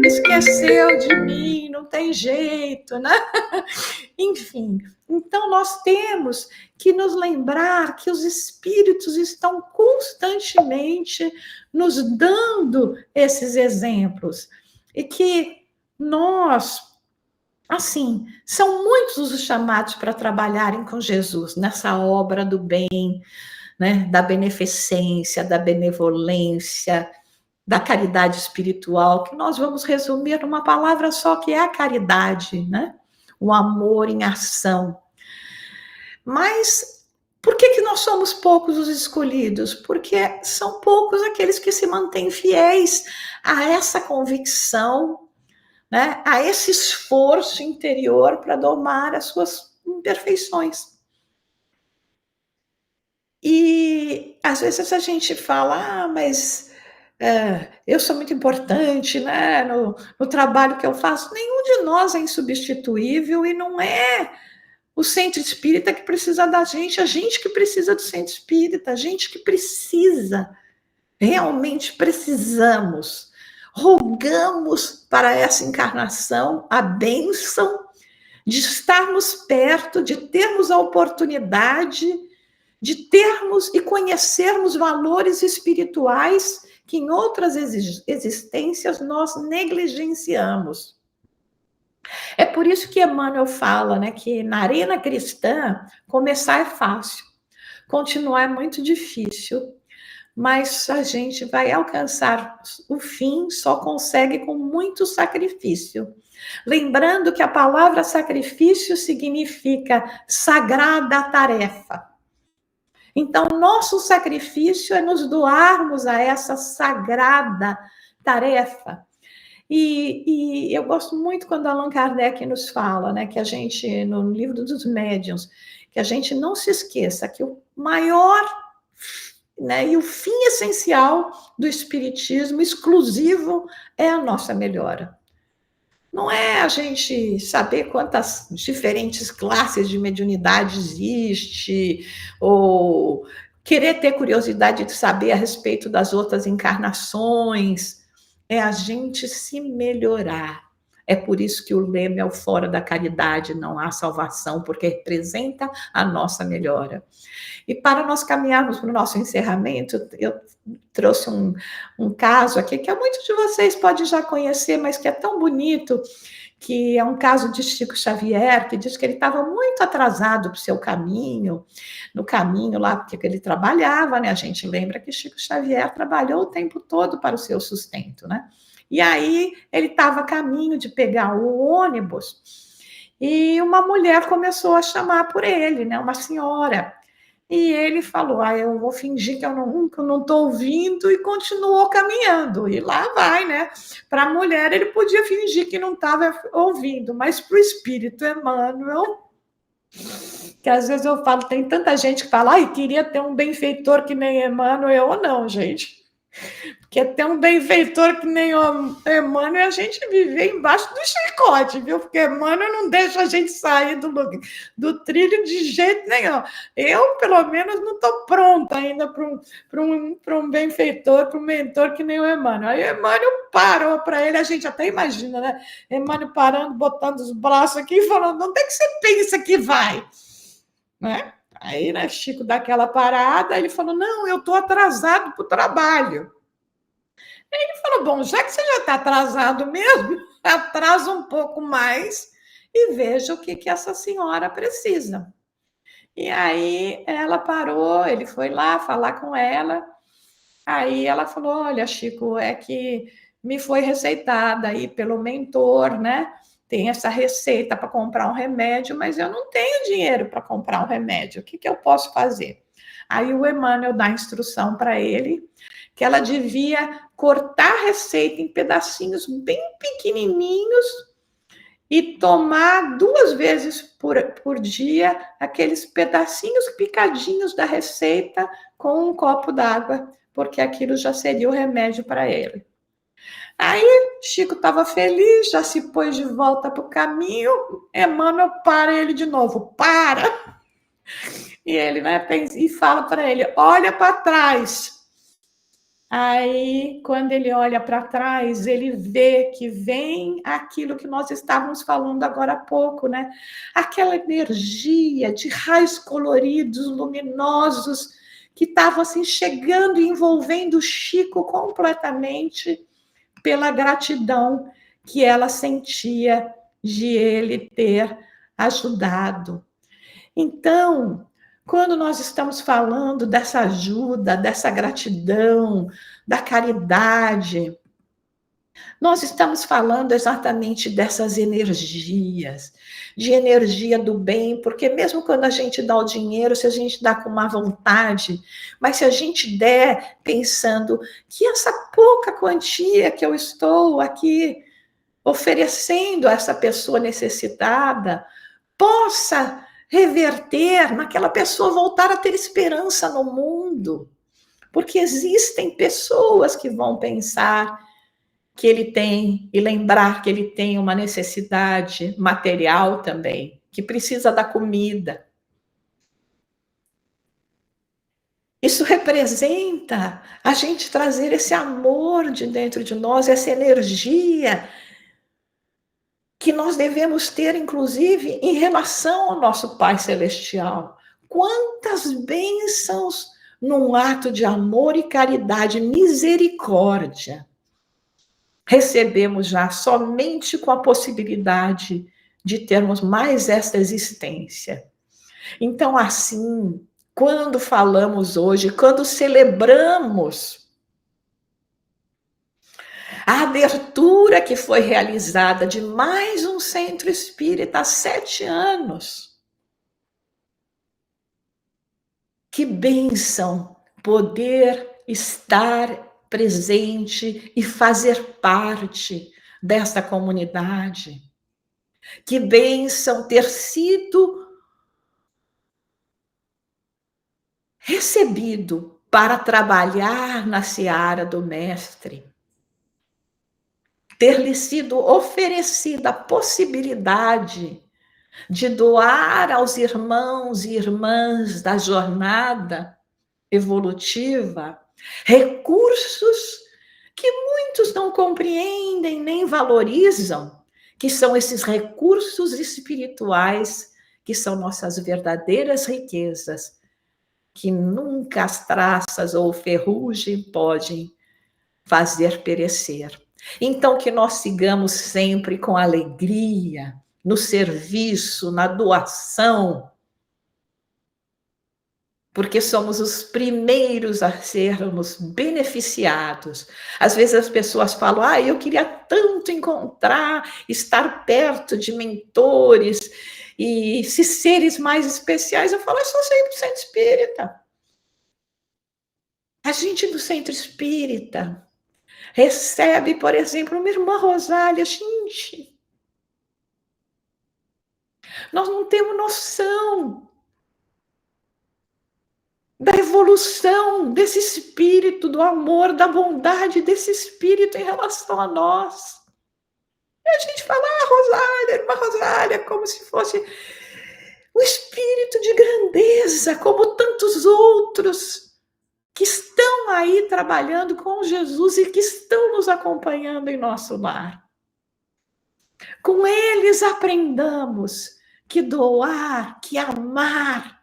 Esqueceu de mim, não tem jeito, né? Enfim, então nós temos que nos lembrar que os espíritos estão constantemente nos dando esses exemplos e que nós, assim, são muitos os chamados para trabalharem com Jesus nessa obra do bem, né, da beneficência, da benevolência, da caridade espiritual, que nós vamos resumir numa palavra só, que é a caridade, né? O amor em ação. Mas por que nós somos poucos os escolhidos? Porque são poucos aqueles que se mantêm fiéis a essa convicção, né? A esse esforço interior para domar as suas imperfeições. E às vezes a gente fala, mas eu sou muito importante, né, no trabalho que eu faço. Nenhum de nós é insubstituível e não é o centro espírita que precisa da gente, a gente que precisa do centro espírita, a gente que precisa, realmente precisamos. Rogamos para essa encarnação a bênção de estarmos perto, de termos a oportunidade de termos e conhecermos valores espirituais que em outras existências nós negligenciamos. É por isso que Emmanuel fala, né, que na arena cristã começar é fácil, continuar é muito difícil, mas a gente vai alcançar o fim, só consegue com muito sacrifício. Lembrando que a palavra sacrifício significa sagrada tarefa. Então, nosso sacrifício é nos doarmos a essa sagrada tarefa. E eu gosto muito quando Allan Kardec nos fala, né, que a gente, no livro dos médiuns, que a gente não se esqueça que o maior, né, e o fim essencial do espiritismo exclusivo é a nossa melhora. Não é a gente saber quantas diferentes classes de mediunidade existe, ou querer ter curiosidade de saber a respeito das outras encarnações, é a gente se melhorar. É por isso que o lema é o fora da caridade não há salvação, porque representa a nossa melhora. E para nós caminharmos para o nosso encerramento, eu trouxe um caso aqui que muitos de vocês podem já conhecer, mas que é tão bonito, que é um caso de Chico Xavier, que diz que ele estava muito atrasado para o seu caminho, no caminho lá, porque ele trabalhava, né? A gente lembra que Chico Xavier trabalhou o tempo todo para o seu sustento, né? E aí ele estava a caminho de pegar o ônibus e uma mulher começou a chamar por ele, né? Uma senhora. E ele falou, eu vou fingir que eu não estou ouvindo, e continuou caminhando. E lá vai, né? Para a mulher, ele podia fingir que não estava ouvindo, mas para o espírito Emmanuel, que às vezes eu falo, tem tanta gente que fala, queria ter um benfeitor que nem Emmanuel, ou não, gente. Porque ter um benfeitor que nem o Emmanuel, a gente viver embaixo do chicote, viu? Porque Emmanuel não deixa a gente sair do trilho de jeito nenhum. Eu, pelo menos, não estou pronta ainda para um benfeitor, para um mentor que nem o Emmanuel. Aí o Emmanuel parou para ele, a gente até imagina, né? Emmanuel parando, botando os braços aqui e falando, onde é que você pensa que vai? Né? Aí, né, Chico dá aquela parada, ele falou, não, eu estou atrasado para o trabalho. Ele falou, bom, já que você já está atrasado mesmo, atrasa um pouco mais e veja o que essa senhora precisa. E aí ela parou, ele foi lá falar com ela, aí ela falou, olha, Chico, é que me foi receitada aí pelo mentor, né? Tem essa receita para comprar um remédio, mas eu não tenho dinheiro para comprar um remédio, o que eu posso fazer? Aí o Emmanuel dá instrução para ele, que ela devia cortar a receita em pedacinhos bem pequenininhos e tomar 2 vezes por dia aqueles pedacinhos picadinhos da receita com um copo d'água, porque aquilo já seria o remédio para ele. Aí Chico estava feliz, já se pôs de volta para o caminho, Emmanuel para ele de novo, para! E ele, né, e fala para ele, olha para trás. Aí, quando ele olha para trás, ele vê que vem aquilo que nós estávamos falando agora há pouco, né? Aquela energia de raios coloridos, luminosos, que estavam assim chegando e envolvendo o Chico completamente pela gratidão que ela sentia de ele ter ajudado. Então, quando nós estamos falando dessa ajuda, dessa gratidão, da caridade, nós estamos falando exatamente dessas energias, de energia do bem, porque mesmo quando a gente dá o dinheiro, se a gente dá com má vontade, mas se a gente der pensando que essa pouca quantia que eu estou aqui oferecendo a essa pessoa necessitada, possa reverter naquela pessoa, voltar a ter esperança no mundo. Porque existem pessoas que vão pensar que ele tem, e lembrar que ele tem uma necessidade material também, que precisa da comida. Isso representa a gente trazer esse amor de dentro de nós, essa energia que nós devemos ter, inclusive, em relação ao nosso Pai Celestial. Quantas bênçãos num ato de amor e caridade, misericórdia, recebemos já somente com a possibilidade de termos mais esta existência. Então, assim, quando falamos hoje, quando celebramos a abertura que foi realizada de mais um centro espírita há 7 anos. Que bênção poder estar presente e fazer parte desta comunidade. Que bênção ter sido recebido para trabalhar na seara do Mestre. Ter-lhe sido oferecida a possibilidade de doar aos irmãos e irmãs da jornada evolutiva, recursos que muitos não compreendem nem valorizam, que são esses recursos espirituais, que são nossas verdadeiras riquezas, que nunca as traças ou ferrugem podem fazer perecer. Então, que nós sigamos sempre com alegria, no serviço, na doação, porque somos os primeiros a sermos beneficiados. Às vezes as pessoas falam, eu queria tanto estar perto de mentores e esses seres mais especiais. Eu falo, eu sou 100% espírita. A gente do centro espírita recebe, por exemplo, uma irmã Rosália. Gente, nós não temos noção da evolução desse espírito, do amor, da bondade desse espírito em relação a nós. E a gente fala, Rosália, irmã Rosália, como se fosse um espírito de grandeza, como tantos outros que estão aí trabalhando com Jesus e que estão nos acompanhando em nosso lar. Com eles aprendamos que doar, que amar,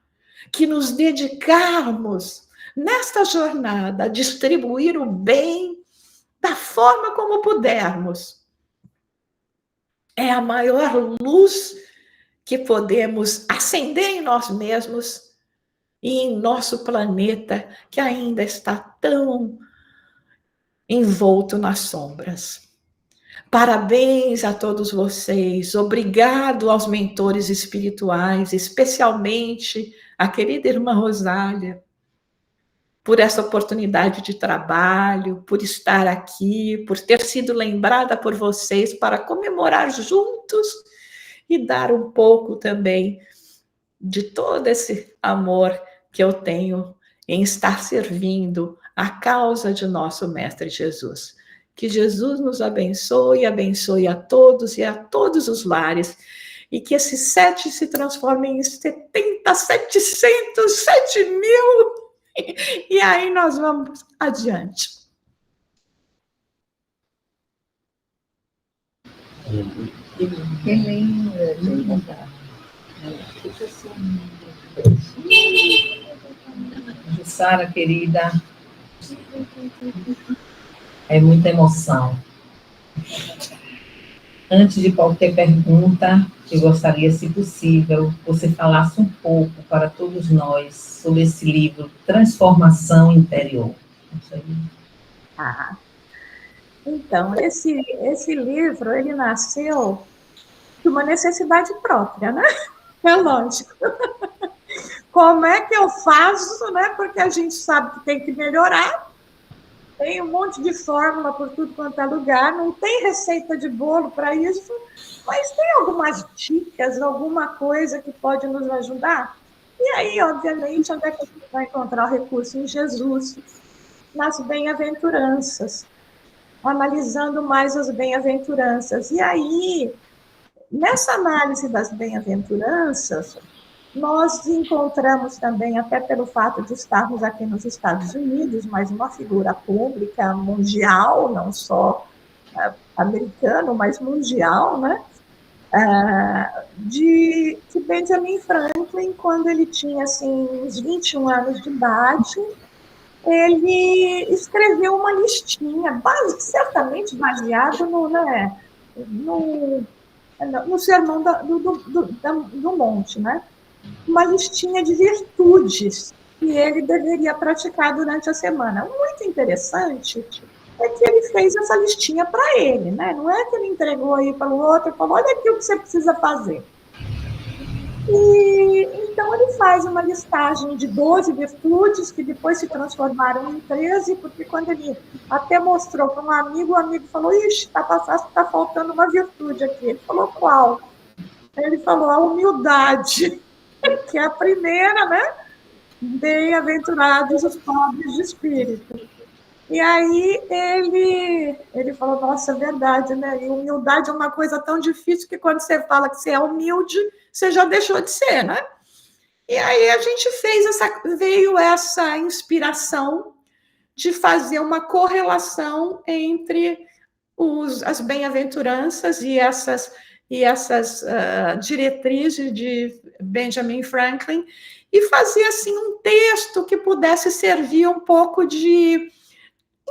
que nos dedicarmos nesta jornada a distribuir o bem da forma como pudermos. É a maior luz que podemos acender em nós mesmos e em nosso planeta, que ainda está tão envolto nas sombras. Parabéns a todos vocês, obrigado aos mentores espirituais, especialmente a querida irmã Rosália, por essa oportunidade de trabalho, por estar aqui, por ter sido lembrada por vocês para comemorar juntos e dar um pouco também de todo esse amor que eu tenho em estar servindo a causa de nosso Mestre Jesus. Que Jesus nos abençoe, abençoe a todos e a todos os lares, e que esses 7 se transformem em 70, 700, 7.000, e aí nós vamos adiante. Que linda, Jussara, querida, é muita emoção. Antes de qualquer pergunta, eu gostaria, se possível, você falasse um pouco para todos nós sobre esse livro, Transformação Interior. Então, esse livro, ele nasceu de uma necessidade própria, né? É lógico. Como é que eu faço, né? Porque a gente sabe que tem que melhorar. Tem um monte de fórmula por tudo quanto é lugar, não tem receita de bolo para isso, mas tem algumas dicas, alguma coisa que pode nos ajudar. E aí, obviamente, onde é que a gente vai encontrar o recurso? Em Jesus, nas bem-aventuranças, analisando mais as bem-aventuranças. E aí, nessa análise das bem-aventuranças, nós encontramos também, até pelo fato de estarmos aqui nos Estados Unidos, mas uma figura pública mundial, não só americano, mas mundial, né? De Benjamin Franklin, quando ele tinha assim, uns 21 anos de idade, ele escreveu uma listinha, certamente baseado no Sermão do Monte, né? Uma listinha de virtudes que ele deveria praticar durante a semana. Muito interessante é que ele fez essa listinha para ele, né? Não é que ele entregou aí para o outro e falou, olha aqui o que você precisa fazer. E então ele faz uma listagem de 12 virtudes, que depois se transformaram em 13, porque quando ele até mostrou para um amigo, o amigo falou, ixi, tá faltando uma virtude aqui. Ele falou, qual? Ele falou, a humildade, que é a primeira, né? Bem-aventurados os pobres de espírito. E aí ele falou, nossa, é verdade, né? E humildade é uma coisa tão difícil que quando você fala que você é humilde, você já deixou de ser, né? E aí a gente veio essa inspiração de fazer uma correlação entre as bem-aventuranças e essas diretrizes de Benjamin Franklin, e fazer assim um texto que pudesse servir um pouco de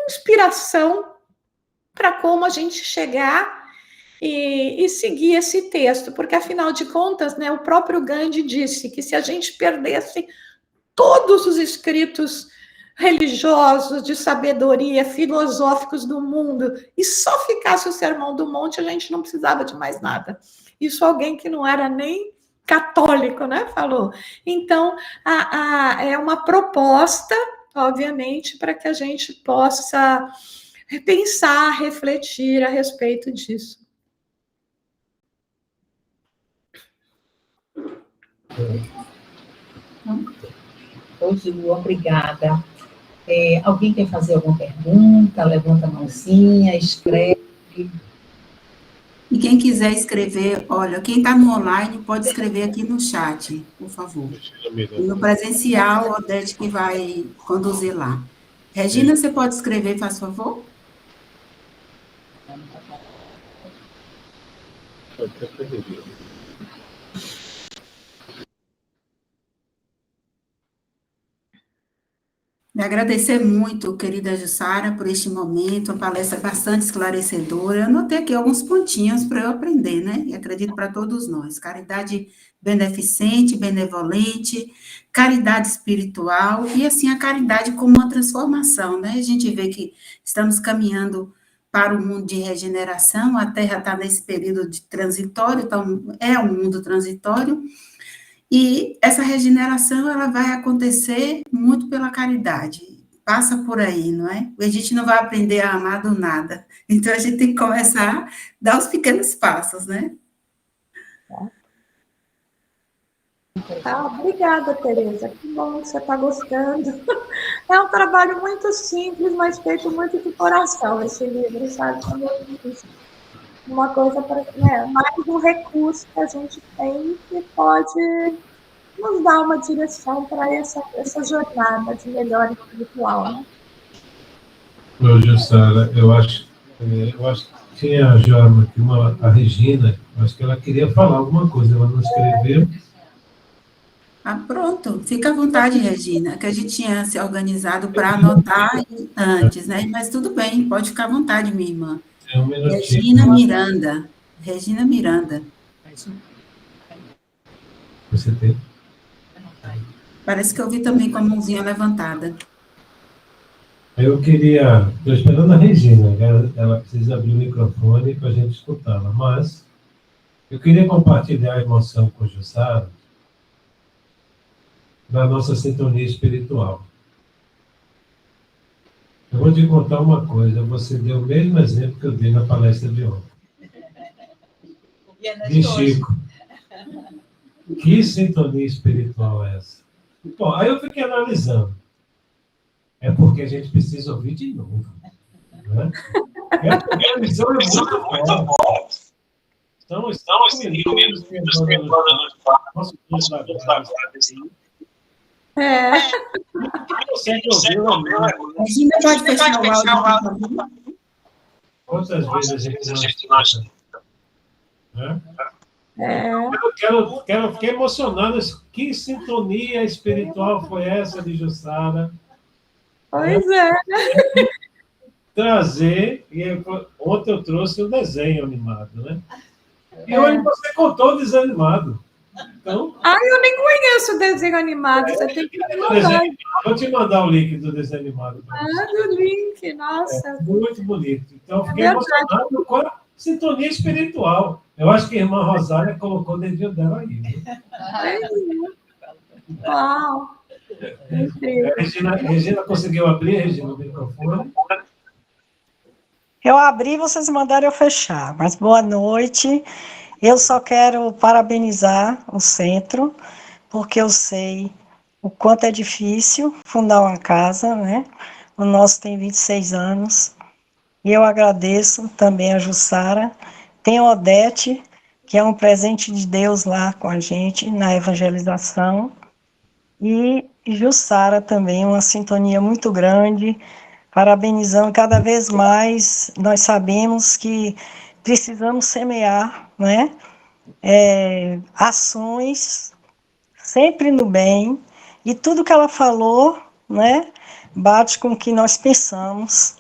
inspiração para como a gente chegar e seguir esse texto, porque afinal de contas, né, o próprio Gandhi disse que se a gente perdesse todos os escritos religiosos, de sabedoria, filosóficos do mundo, e só ficasse o Sermão do Monte, a gente não precisava de mais nada. Isso alguém que não era nem católico, né, falou. Então, é uma proposta, obviamente, para que a gente possa pensar, refletir a respeito disso. Rosilu, obrigada. Alguém quer fazer alguma pergunta? Levanta a mãozinha, escreve. E quem quiser escrever, olha, quem está no online pode escrever aqui no chat, por favor. E no presencial, a Odete que vai conduzir lá. Regina, você pode escrever, faz favor? Me agradecer muito, querida Jussara, por este momento, uma palestra bastante esclarecedora. Eu anotei aqui alguns pontinhos para eu aprender, né? E acredito para todos nós. Caridade beneficente, benevolente, caridade espiritual e, assim, a caridade como uma transformação, né? A gente vê que estamos caminhando para o mundo de regeneração, a Terra está nesse período de transitório, então é um mundo transitório. E essa regeneração, ela vai acontecer muito pela caridade, passa por aí, não é? A gente não vai aprender a amar do nada, então a gente tem que começar a dar os pequenos passos, né? Obrigada, Tereza, que bom que você está gostando. É um trabalho muito simples, mas feito muito de coração, esse livro, sabe? Uma coisa, mais um recurso que a gente tem que pode nos dar uma direção para essa jornada de melhora espiritual, né? Ô, Jussara, eu acho que tinha a Jorma aqui, a Regina, acho que ela queria falar alguma coisa, ela não escreveu. Pronto, fica à vontade, Regina, que a gente tinha se organizado para anotar antes, né? Mas tudo bem, pode ficar à vontade, minha irmã. Regina Miranda. Regina Miranda. Você tem? Parece que eu vi também com a mãozinha levantada. Eu queria... Estou esperando a Regina, ela precisa abrir o microfone para a gente escutá-la, mas eu queria compartilhar a emoção com o Jussara da nossa sintonia espiritual. Eu vou te contar uma coisa, você deu o mesmo exemplo que eu dei na palestra de ontem. De Chico. Que sintonia espiritual é essa? Bom, aí eu fiquei analisando. É porque a gente precisa ouvir de novo. Né? A visão é muito boa. Estamos minutos nosso curso da graça. Regina, pode fechar o áudio. Quantas vezes a gente não escuta? Eu fiquei emocionado. Que sintonia espiritual foi essa de Jussara? Pois é. Trazer, e ontem eu trouxe um desenho animado, né? E hoje você contou o desenho animado. Então, eu nem conheço o desenho animado, você tem que me mandar. Vou te mandar o link do desenho animado. Manda o link, nossa. Muito bonito. Então, fiquei emocionado com a sintonia espiritual. Eu acho que a irmã Rosália colocou o dedinho dela aí. Né? Uau! Regina conseguiu abrir, Regina, o microfone? Eu abri, vocês mandaram eu fechar. Mas boa noite. Eu só quero parabenizar o centro, porque eu sei o quanto é difícil fundar uma casa, né? O nosso tem 26 anos. E eu agradeço também a Jussara. Tem a Odete, que é um presente de Deus lá com a gente, na evangelização. E Jussara também, uma sintonia muito grande, parabenizando cada vez mais. Nós sabemos que precisamos semear, né? Ações sempre no bem, e tudo que ela falou, né, bate com o que nós pensamos,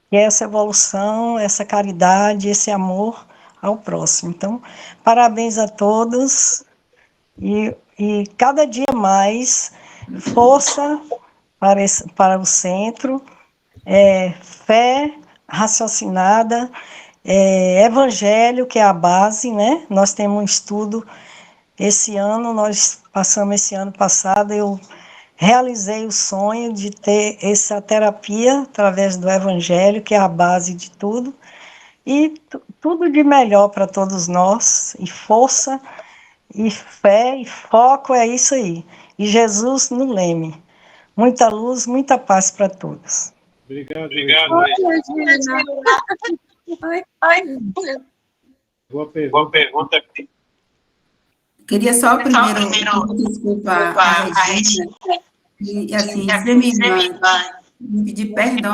que é essa evolução, essa caridade, esse amor ao próximo. Então, parabéns a todos, e cada dia mais força para o centro, fé raciocinada, evangelho, que é a base, né? Nós temos um estudo esse ano, nós passamos esse ano passado, eu realizei o sonho de ter essa terapia através do Evangelho, que é a base de tudo, e tudo de melhor para todos nós, e força, e fé, e foco, é isso aí. E Jesus no leme. Muita luz, muita paz para todos. Obrigado. Oi, Regina. Oi. Boa pergunta. Queria só primeiro desculpar a Regina, e assim, dizer minha irmã, me pedir perdão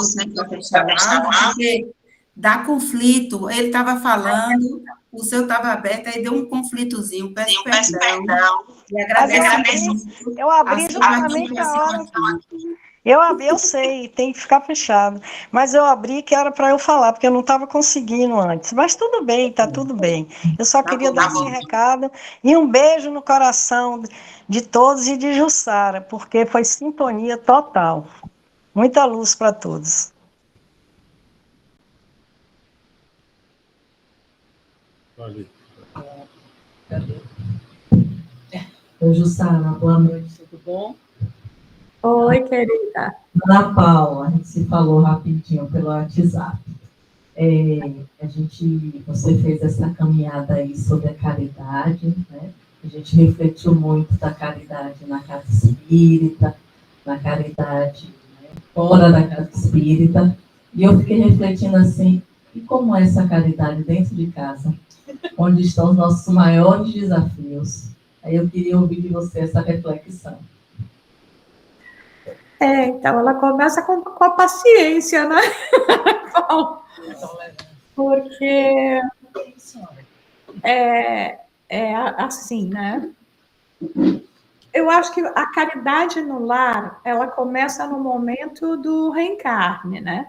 se eu tenho que fechar a aula, porque dá conflito. Ele estava falando, o seu estava aberto, aí deu um conflitozinho. Peço perdão. E agradeço. Eu abri justamente a hora. Eu sei, tem que ficar fechado. Mas eu abri que era para eu falar, porque eu não estava conseguindo antes. Mas tudo bem, tá tudo bem. Eu só queria dar esse recado. E um beijo no coração de todos e de Jussara, porque foi sintonia total. Muita luz para todos. Valeu. Oi, Jussara, boa noite, tudo bom? Oi, querida. Ana Paula, a gente se falou rapidinho pelo WhatsApp. Você fez essa caminhada aí sobre a caridade, né? A gente refletiu muito da caridade na casa espírita, na caridade, né, fora da casa espírita, e eu fiquei refletindo assim, e como é essa caridade dentro de casa? Onde estão os nossos maiores desafios? Aí eu queria ouvir de você essa reflexão. Então, ela começa com a paciência, né? Porque é assim, né? Eu acho que a caridade no lar, ela começa no momento do reencarne, né?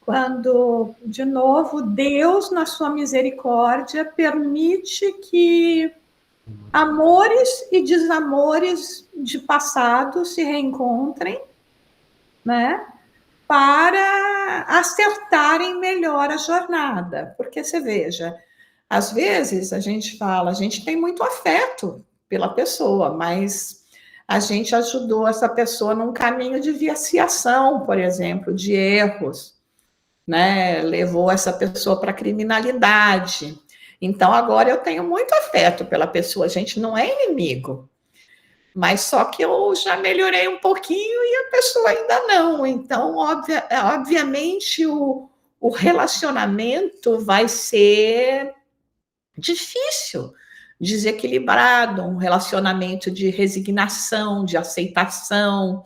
Quando, de novo, Deus, na sua misericórdia, permite que amores e desamores de passado se reencontrem, né? Para acertarem melhor a jornada. Porque você veja, às vezes a gente fala, a gente tem muito afeto pela pessoa, mas a gente ajudou essa pessoa num caminho de viciação, por exemplo, de erros, né? Levou essa pessoa para a criminalidade. Então, agora eu tenho muito afeto pela pessoa, a gente não é inimigo, mas só que eu já melhorei um pouquinho e a pessoa ainda não. Então, obviamente, o relacionamento vai ser difícil, desequilibrado, um relacionamento de resignação, de aceitação,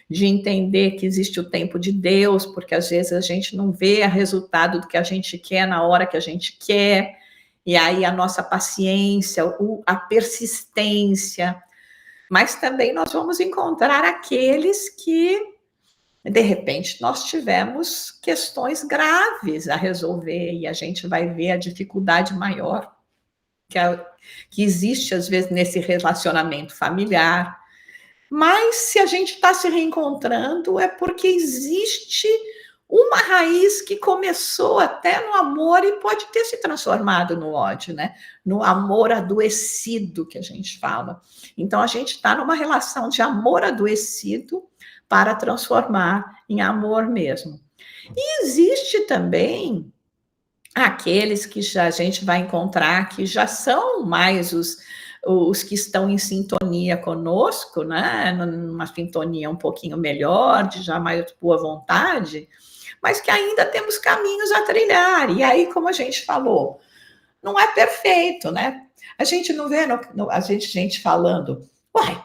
de entender que existe o tempo de Deus, porque às vezes a gente não vê o resultado do que a gente quer na hora que a gente quer, e aí a nossa paciência, a persistência, mas também nós vamos encontrar aqueles que, de repente, nós tivemos questões graves a resolver, e a gente vai ver a dificuldade maior que existe, às vezes, nesse relacionamento familiar. Mas se a gente está se reencontrando, é porque existe uma raiz que começou até no amor e pode ter se transformado no ódio, né? No amor adoecido, que a gente fala. Então, a gente está numa relação de amor adoecido para transformar em amor mesmo. E existe também aqueles que a gente vai encontrar que já são mais os que estão em sintonia conosco, né? Numa sintonia um pouquinho melhor, de já mais boa vontade, mas que ainda temos caminhos a trilhar. E aí, como a gente falou, não é perfeito, né? A gente não vê a gente falando, uai,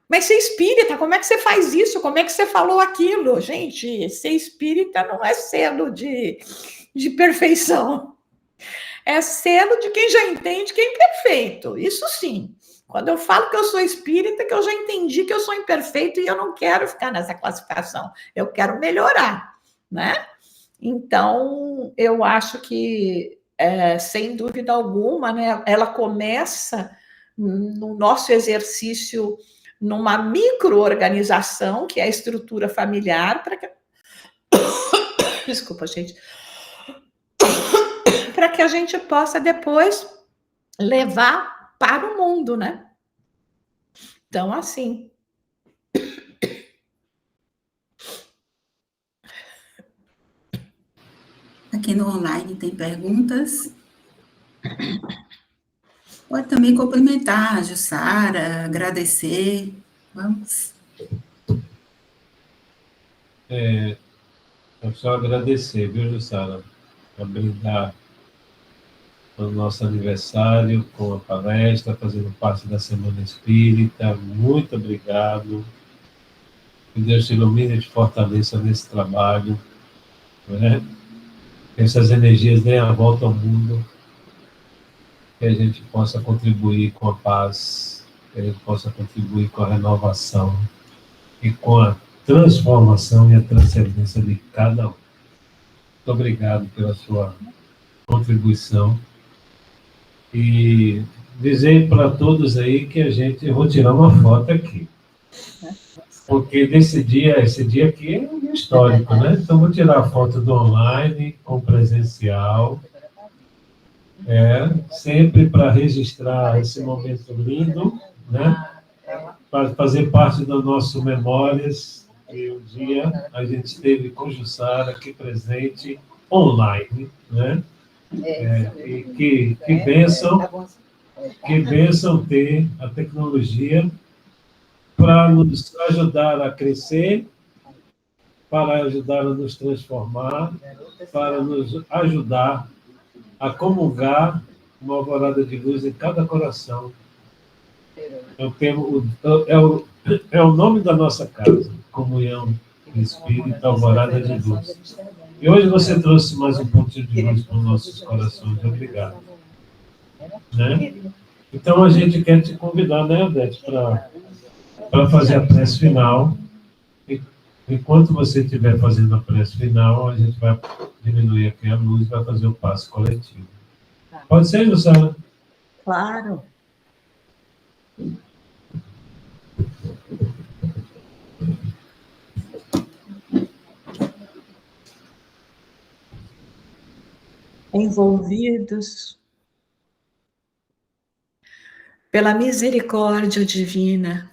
Mas ser espírita, como é que você faz isso? Como é que você falou aquilo? Gente, ser espírita não é selo de perfeição. É selo de quem já entende que é imperfeito. Isso sim. Quando eu falo que eu sou espírita, que eu já entendi que eu sou imperfeito e eu não quero ficar nessa classificação. Eu quero melhorar, né? Então, eu acho que, sem dúvida alguma, né, ela começa no nosso exercício numa micro-organização, que é a estrutura familiar, para que... Desculpa, gente. Para que a gente possa depois levar para o mundo, né? Então, assim. Aqui no online tem perguntas. Pode também cumprimentar a Jussara, agradecer. Vamos. Eu só agradecer, viu, Jussara, por brindar o nosso aniversário com a palestra, fazendo parte da Semana Espírita. Muito obrigado. Que Deus te ilumine e te fortaleça nesse trabalho, né? Que essas energias deem a volta ao mundo, que a gente possa contribuir com a paz, que a gente possa contribuir com a renovação e com a transformação e a transcendência de cada um. Muito obrigado pela sua contribuição. E dizer para todos aí que eu vou tirar uma foto aqui. Porque esse dia aqui é um histórico, né? Então, vou tirar a foto do online com o presencial. Sempre para registrar esse momento lindo, né? Para fazer parte do nosso Memórias. E um dia a gente esteve com Jussara aqui presente, online, né? E que bênção ter a tecnologia para nos ajudar a crescer, para ajudar a nos transformar, para nos ajudar a comungar uma alvorada de luz em cada coração. É o nome da nossa casa, Comunhão Espírita, Alvorada de Luz. E hoje você trouxe mais um pontinho de luz para os nossos corações. Obrigado. Né? Então, a gente quer te convidar, né, Odete, para fazer a prece final. E, enquanto você estiver fazendo a prece final, a gente vai diminuir aqui a luz e vai fazer o passe coletivo. Pode ser, Jussara? Claro. Envolvidos pela misericórdia divina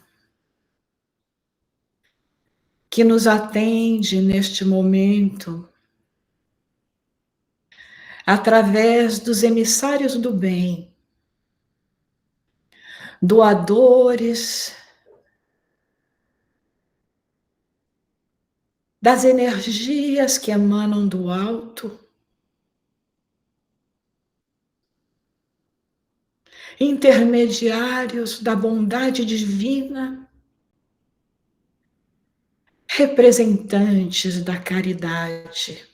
que nos atende neste momento, através dos emissários do bem, doadores das energias que emanam do alto, intermediários da bondade divina, representantes da caridade.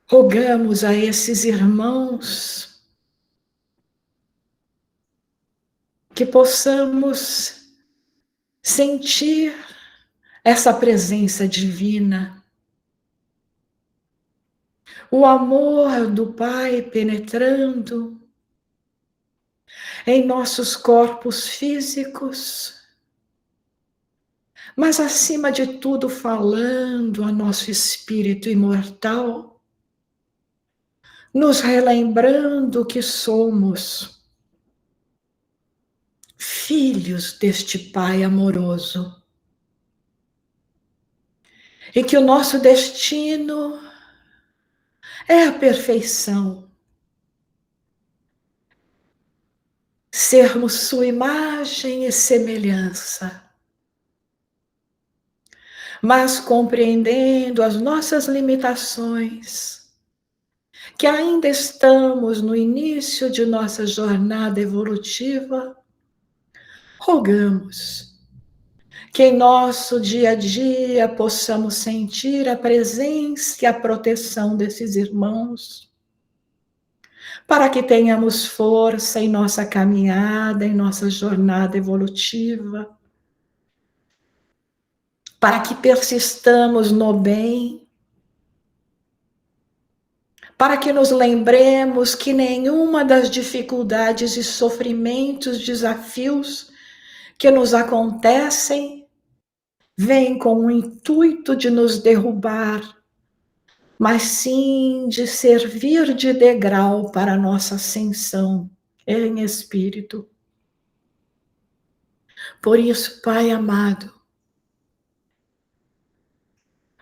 Rogamos a esses irmãos que possamos sentir essa presença divina, o amor do Pai penetrando em nossos corpos físicos, mas acima de tudo falando a nosso espírito imortal, nos relembrando que somos filhos deste Pai amoroso e que o nosso destino é a perfeição, sermos sua imagem e semelhança, mas compreendendo as nossas limitações, que ainda estamos no início de nossa jornada evolutiva, rogamos que em nosso dia a dia possamos sentir a presença e a proteção desses irmãos, para que tenhamos força em nossa caminhada, em nossa jornada evolutiva, para que persistamos no bem, para que nos lembremos que nenhuma das dificuldades e sofrimentos, desafios que nos acontecem vem com o intuito de nos derrubar, mas sim de servir de degrau para a nossa ascensão em espírito. Por isso, Pai amado,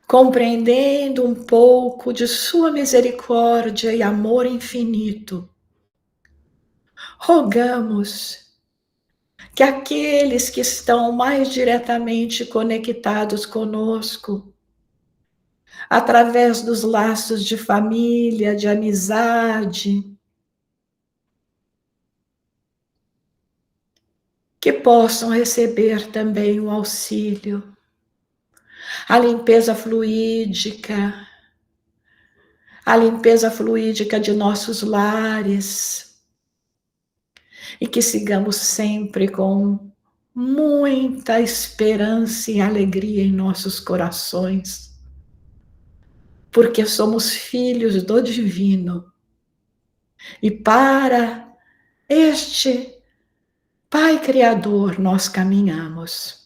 compreendendo um pouco de sua misericórdia e amor infinito, rogamos que aqueles que estão mais diretamente conectados conosco, através dos laços de família, de amizade, que possam receber também o auxílio, a limpeza fluídica de nossos lares, e que sigamos sempre com muita esperança e alegria em nossos corações, porque somos filhos do Divino, e para este Pai Criador nós caminhamos.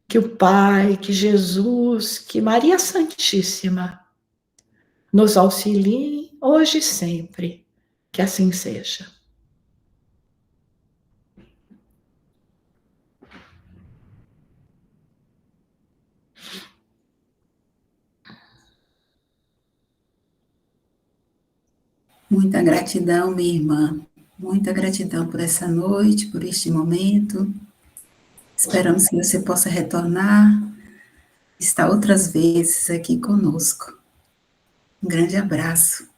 Que o Pai, que Jesus, que Maria Santíssima nos auxiliem hoje e sempre, que assim seja. Muita gratidão, minha irmã. Muita gratidão por essa noite, por este momento. Esperamos que você possa retornar, estar outras vezes aqui conosco. Um grande abraço.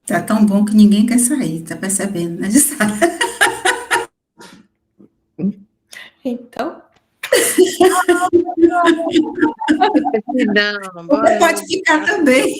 Tá tão bom que ninguém quer sair, tá percebendo, né, Jussara? Então, Não, Você pode ficar também.